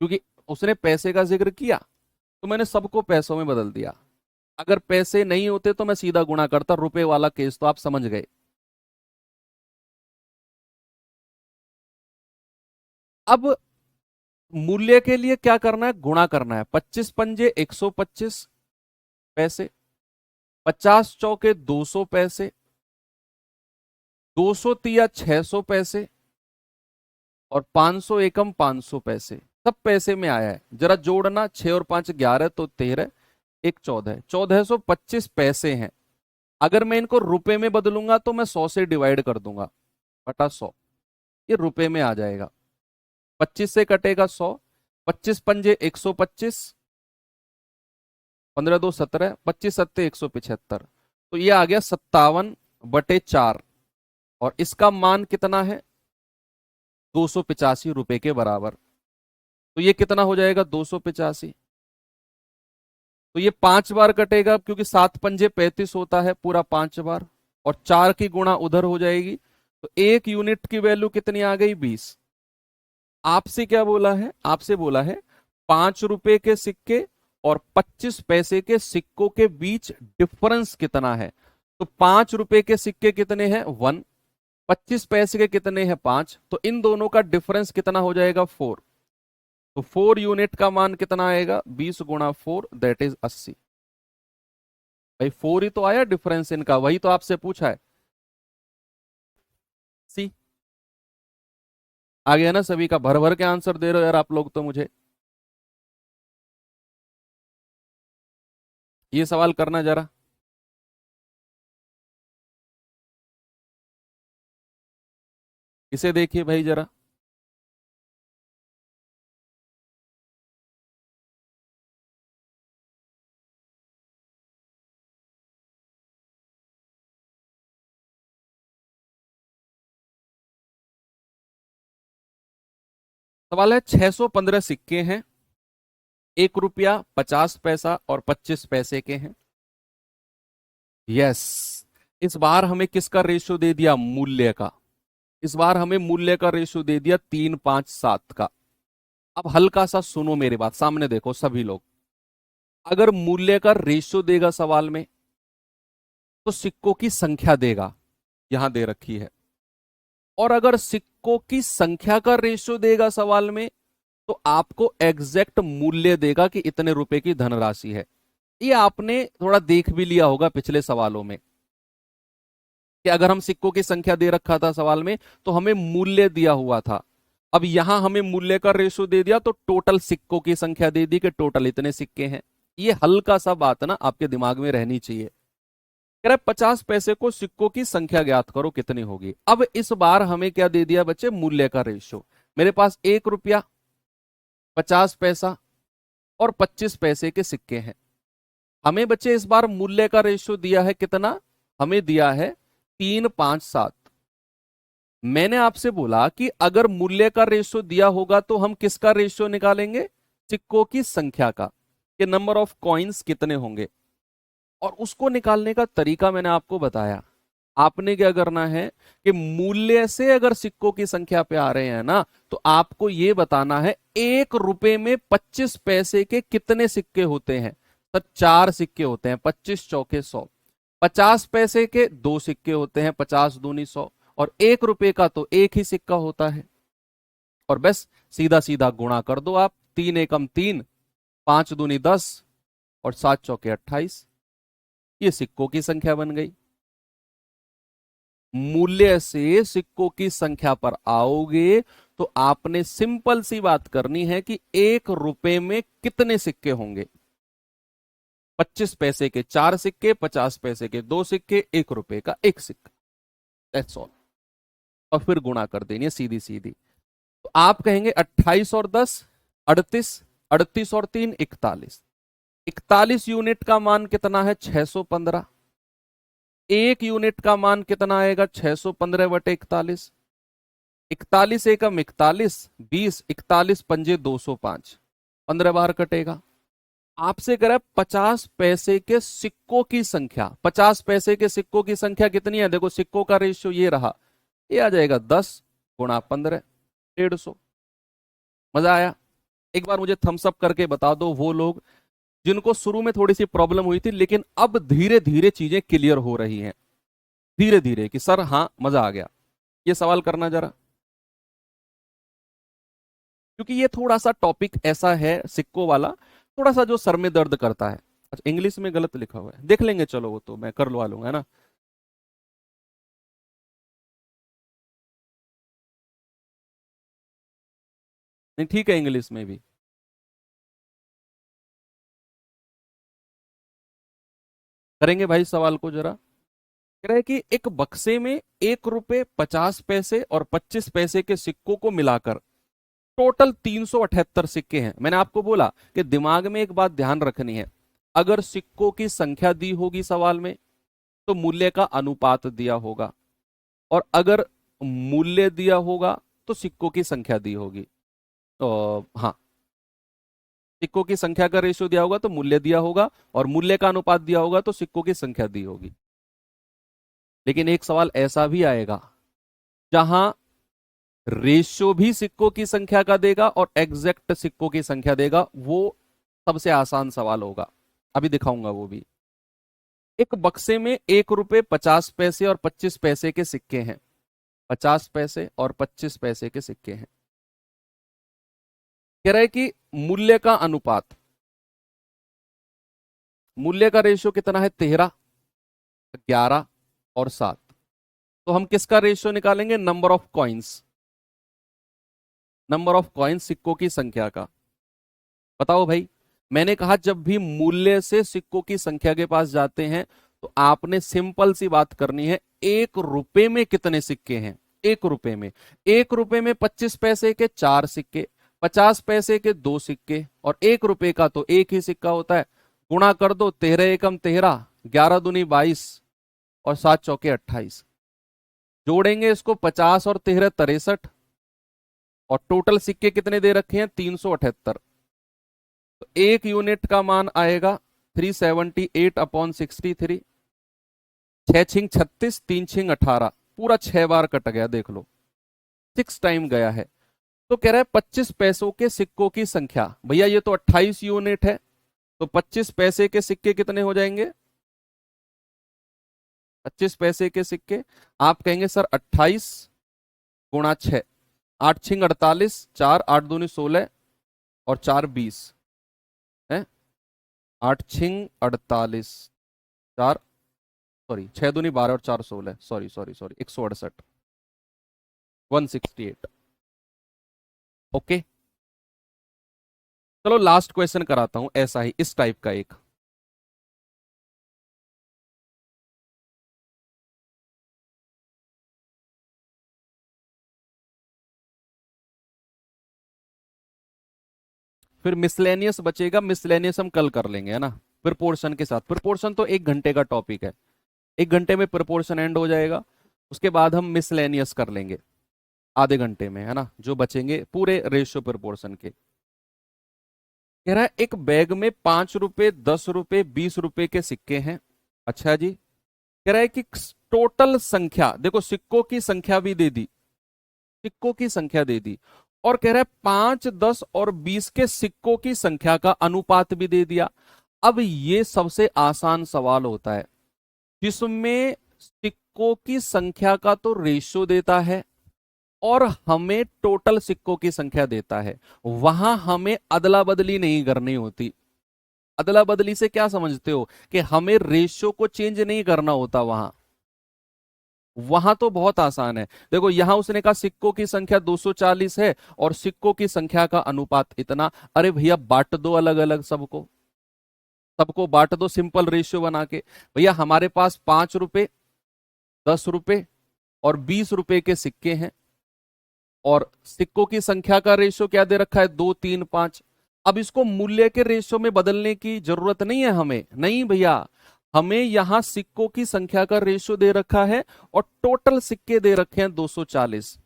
क्योंकि उसने पैसे का जिक्र किया तो मैंने सबको पैसों में बदल दिया। अगर पैसे नहीं होते तो मैं सीधा गुणा करता, रुपए वाला केस तो आप समझ गए। अब मूल्य के लिए क्या करना है? गुणा करना है। 25 पंजे 125 पैसे, 50 चौके 200 पैसे, 200 तिया 600 पैसे, और 500 एकम 500 पैसे। सब पैसे में आया है, जरा जोड़ना। 6 और 5 11 तो 13, एक 14, 1425 पैसे हैं। अगर मैं इनको रुपए में बदलूंगा तो मैं 100 से डिवाइड कर दूंगा, बटा 100, ये रुपए में आ जाएगा। 25 से कटेगा 100, 25 पंजे 125, 15 2 17, 25 सत्ते 175, तो ये आ गया 57/4, और इसका मान कितना है? 285 रुपए के बराबर। तो ये कितना हो जाएगा? 285। तो ये 5 बार कटेगा, क्योंकि 7 पंजे 35 होता है पूरा 5 बार, और 4 की गुणा उधर हो जाएगी। तो 1 यूनिट की वैल्यू कितनी आ गई? 20। आपसे क्या बोला है? आपसे बोला है 5 रुपए के सिक्के और 25 पैसे के सिक्कों के बीच डिफरेंस कितना है। तो 5 रुपए के सिक्के कितने हैं? 1। 25 पैसे के कितने हैं? 5। तो इन दोनों का डिफरेंस कितना हो जाएगा? 4। तो 4 यूनिट का मान कितना आएगा? 20 × 4, दैट इज 80। भाई 4 ही तो आया डिफरेंस इनका, वही तो आपसे पूछा है। सी, आ गया ना सभी का? भर भर के आंसर दे रहे हो यार आप लोग तो मुझे। ये सवाल करना जरा। इसे देखिए भाई जरा। सवाल है 615 सिक्के हैं, 1 रुपया 50 पैसा और 25 पैसे के हैं। यस, इस बार हमें किसका रेशियो दे दिया? मूल्य का। इस बार हमें मूल्य का रेशियो दे दिया 3, 5, 7 का। अब हल्का सा सुनो मेरी बात, सामने देखो सभी लोग। अगर मूल्य का रेशियो देगा सवाल में तो सिक्कों की संख्या देगा, यहां दे रखी है। और अगर सिक्कों की संख्या का रेशियो देगा सवाल में तो आपको एग्जैक्ट मूल्य देगा कि इतने रुपए की धनराशि है। ये आपने थोड़ा देख भी लिया होगा पिछले सवालों में कि अगर हम सिक्कों की संख्या दे रखा था सवाल में तो हमें मूल्य दिया हुआ था। अब यहां हमें मूल्य का रेशियो दे दिया तो टोटल सिक्कों की संख्या दे दी कि टोटल इतने सिक्के हैं। ये हल्का सा बात ना आपके दिमाग में रहनी चाहिए। कह रहा है 50 पैसे को सिक्कों की संख्या ज्ञात करो कितनी होगी। अब इस बार हमें क्या दे दिया बच्चे? मूल्य का रेशियो। मेरे पास 1 रुपया 50 पैसा और 25 पैसे के सिक्के हैं। हमें बच्चे इस बार मूल्य का रेशियो दिया है कितना? हमें दिया है 3, 5, 7। मैंने आपसे बोला कि अगर मूल्य का रेशियो दिया होगा तो हम किसका रेशियो निकालेंगे? सिक्कों की संख्या का, कि नंबर ऑफ कॉइन्स कितने होंगे। और उसको निकालने का तरीका मैंने आपको बताया। आपने क्या करना है कि मूल्य से अगर सिक्कों की संख्या पे आ रहे हैं ना तो आपको यह बताना है 1 रुपए में 25 पैसे के कितने सिक्के होते हैं। तो 4 सिक्के होते हैं, 25 चौके 100। 50 पैसे के 2 सिक्के होते हैं, 50 दूनी 100। और 1 रुपए का तो एक ही सिक्का होता है। और बस सीधा सीधा गुणा कर दो आप। 3 एकम 3, 5 दूनी 10 और 7 चौके 28। ये सिक्कों की संख्या बन गई। मूल्य से सिक्कों की संख्या पर आओगे तो आपने सिंपल सी बात करनी है कि 1 रुपए में कितने सिक्के होंगे। 25 पैसे के 4 सिक्के, 50 पैसे के 2 सिक्के, 1 रुपए का 1 सिक्का। That's all. और फिर गुणा कर देनी है सीधी सीधी। तो आप कहेंगे 28 और 10 38, 38 और 3 41। 41 यूनिट का मान कितना है? 615। 1 यूनिट का मान कितना आएगा? 615/41। 41 एकम 41, 20, 41 पंजे 205। 15 बाहर कटेगा। आपसे कह रहा है 50 पैसे के सिक्कों की संख्या। 50 पैसे के सिक्कों की संख्या कितनी है? देखो सिक्कों का रेशियो ये रहा, ये आ जाएगा 10 × 15, 150। मजा आया? एक बार मुझे थम्स अप करके बता दो वो लोग जिनको शुरू में थोड़ी सी प्रॉब्लम हुई थी लेकिन अब धीरे धीरे चीजें क्लियर हो रही हैं। धीरे धीरे कि सर हाँ मजा आ गया। ये सवाल करना जरा, क्योंकि ये थोड़ा सा टॉपिक ऐसा है सिक्कों वाला, थोड़ा सा जो सर में दर्द करता है। अच्छा इंग्लिश में गलत लिखा हुआ है, देख लेंगे, चलो वो तो मैं कर लवा लूंगा, है ना। नहीं ठीक है, इंग्लिश में भी करेंगे भाई। सवाल को जरा कह रहा है कि एक बक्से में 1 रुपए 50 पैसे और 25 पैसे के सिक्कों को मिलाकर टोटल 378 सिक्के हैं। मैंने आपको बोला कि दिमाग में एक बात ध्यान रखनी है, अगर सिक्कों की संख्या दी होगी सवाल में तो मूल्य का अनुपात दिया होगा, और अगर मूल्य दिया होगा तो सिक्कों की संख्या दी होगी। तो हाँ, सिक्कों की संख्या का रेशियो दिया होगा तो मूल्य दिया होगा, और मूल्य का अनुपात दिया होगा तो सिक्कों की संख्या दी होगी। लेकिन एक सवाल ऐसा भी आएगा जहां रेशियो भी सिक्कों की संख्या का देगा और एग्जैक्ट सिक्कों की संख्या देगा। वो सबसे आसान सवाल होगा, अभी दिखाऊंगा वो भी। एक बक्से में 1 रुपए 50 पैसे और 25 पैसे के सिक्के हैं। 50 पैसे और 25 पैसे के सिक्के हैं। कह रहा है कि मूल्य का अनुपात, मूल्य का रेशियो कितना है? 13, 11 और 7। तो हम किसका रेशियो निकालेंगे? Number of coins. Number of coins, सिक्कों की संख्या का। बताओ भाई, मैंने कहा जब भी मूल्य से सिक्कों की संख्या के पास जाते हैं तो आपने सिंपल सी बात करनी है, 1 रुपए में कितने सिक्के हैं। 1 रुपए में, 1 रुपए में 25 पैसे के 4 सिक्के, 50 पैसे के 2 सिक्के, और 1 रुपए का तो एक ही सिक्का होता है। गुणा कर दो, 13 एकम 13, 11 दूनी 22 और 7 चौके 28। जोड़ेंगे इसको, 50 और 13 63, और टोटल सिक्के कितने दे रखे हैं 378। तो एक यूनिट का मान आएगा 378 अपॉन 63। 6 छिंग 36, 3 छिंग 18, पूरा 6 बार कट गया, देख लो 6 टाइम गया है। तो कह रहा है 25 पैसों के सिक्कों की संख्या। भैया ये तो 28 यूनिट है, तो 25 पैसे के सिक्के कितने हो जाएंगे? 25 पैसे के सिक्के आप कहेंगे सर 28 गुणा 6, 8 छिंग 48, 4 8 दूनी 16 और 4 20 है। 8 छिंग 48, 4 सॉरी 6 दूनी 12 और 4 16, सॉरी सॉरी सॉरी 168, 168। ओके, चलो लास्ट क्वेश्चन कराता हूं ऐसा ही इस टाइप का एक। फिर मिसलेनियस बचेगा, मिसलेनियस हम कल कर लेंगे है ना, प्रोपोर्शन के साथ। प्रोपोर्शन तो 1 घंटे का टॉपिक है, 1 घंटे में प्रोपोर्शन एंड हो जाएगा। उसके बाद हम मिसलेनियस कर लेंगे आधे घंटे में, है ना, जो बचेंगे पूरे रेशियो प्रोपोर्शन के। कह रहा है एक बैग में 5 रुपए, 10 रुपए, 20 रुपए के सिक्के हैं। अच्छा जी, कह रहा है कि टोटल संख्या, देखो सिक्कों की संख्या भी दे दी, सिक्कों की संख्या दे दी, और कह रहा है 5, 10 और 20 के सिक्कों की संख्या का अनुपात भी दे दिया। अब ये सबसे आसान सवाल होता है जिसमें सिक्कों की संख्या का तो रेशियो देता है और हमें टोटल सिक्कों की संख्या देता है, वहां हमें अदला बदली नहीं करनी होती। अदला बदली से क्या समझते हो कि हमें रेशियो को चेंज नहीं करना होता, वहां तो बहुत आसान है। देखो यहां उसने कहा सिक्कों की संख्या 240 है और सिक्कों की संख्या का अनुपात इतना। अरे भैया बांट दो अलग अलग, सबको सबको बांट दो सिंपल रेशियो बना के। भैया हमारे पास 5 रुपए, 10 रुपए और 20 रुपए के सिक्के हैं और सिक्कों की संख्या का रेशियो क्या दे रखा है 2, 3, 5। अब इसको मूल्य के रेशियो में बदलने की जरूरत नहीं है हमें, नहीं भैया, हमें यहां सिक्कों की संख्या का रेशियो दे रखा है और टोटल सिक्के दे रखे हैं 240।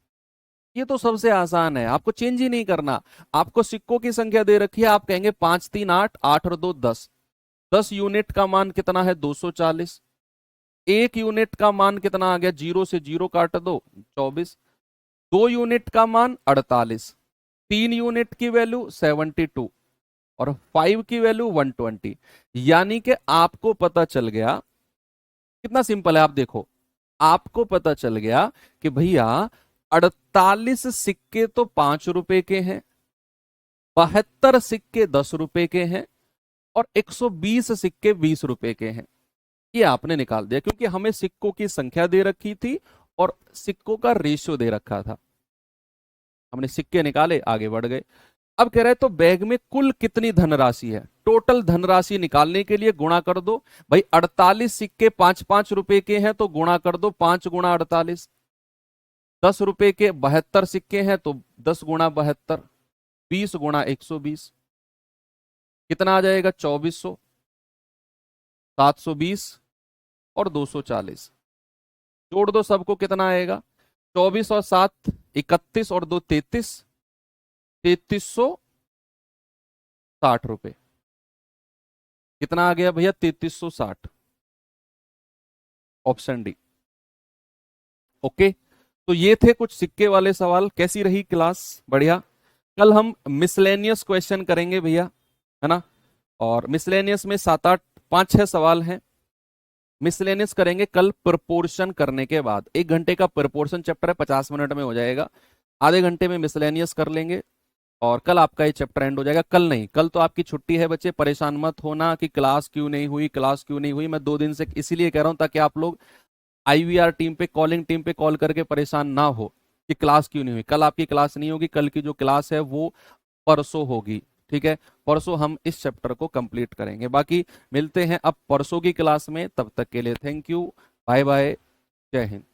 ये तो सबसे आसान है, आपको चेंज ही नहीं करना। आपको सिक्कों की संख्या दे रखी है, आप कहेंगे 5 3 8, 8 और 2 10। 10 यूनिट का मान कितना है 240। एक यूनिट का मान कितना आ गया, 0 से 0 काट दो 24। 2 यूनिट का मान 48। 3 यूनिट की वैल्यू 72 और 5 की वैल्यू 120। यानी कि आपको पता चल गया, कितना सिंपल है, आप देखो आपको पता चल गया कि भैया 48 सिक्के तो 5 रुपए के हैं, 72 सिक्के 10 रुपए के हैं और 120 सिक्के 20 रुपए के हैं। ये आपने निकाल दिया क्योंकि हमें सिक्कों की संख्या दे रखी थी और सिक्कों का रेशियो दे रखा था। हमने सिक्के निकाले, आगे बढ़ गए। अब कह रहे हैं तो बैग में कुल कितनी धनराशि है, टोटल धनराशि निकालने के लिए गुणा कर दो। भाई 48 सिक्के 5-5 रुपए के हैं तो गुणा कर दो 5 गुणा 48। 10 रुपए के 72 सिक्के हैं तो 10 गुणा 72, 20 गुणा 120, कितना आ जाएगा 2400, 720 और 240। जोड़ दो सबको, कितना आएगा 24 और 7 31 और 2 33, 3360 रुपए। कितना आ गया भैया 3360, ऑप्शन डी। ओके, तो ये थे कुछ सिक्के वाले सवाल। कैसी रही क्लास, बढ़िया। कल हम मिसलेनियस क्वेश्चन करेंगे भैया, है ना, और मिसलेनियस में 7-8 5-6 सवाल हैं। मिसलेनियस करेंगे कल प्रोपोर्शन करने के बाद। 1 घंटे का प्रोपोर्शन चैप्टर है, 50 मिनट में हो जाएगा। आधे घंटे में मिसलेनियस कर लेंगे और कल आपका ये चैप्टर एंड हो जाएगा। कल नहीं, कल तो आपकी छुट्टी है बच्चे, परेशान मत होना कि क्लास क्यों नहीं हुई, क्लास क्यों नहीं हुई। मैं 2 दिन से इसीलिए कह रहा हूं ताकि आप लोग आईवीआर टीम पे, कॉलिंग टीम पे कॉल करके परेशान ना हो कि क्लास क्यों नहीं हुई। कल आपकी क्लास नहीं होगी, कल की जो क्लास है वो परसों होगी, ठीक है। परसों हम इस चैप्टर को कंप्लीट करेंगे। बाकी मिलते हैं अब परसों की क्लास में, तब तक के लिए थैंक यू, बाय बाय, जय हिंद।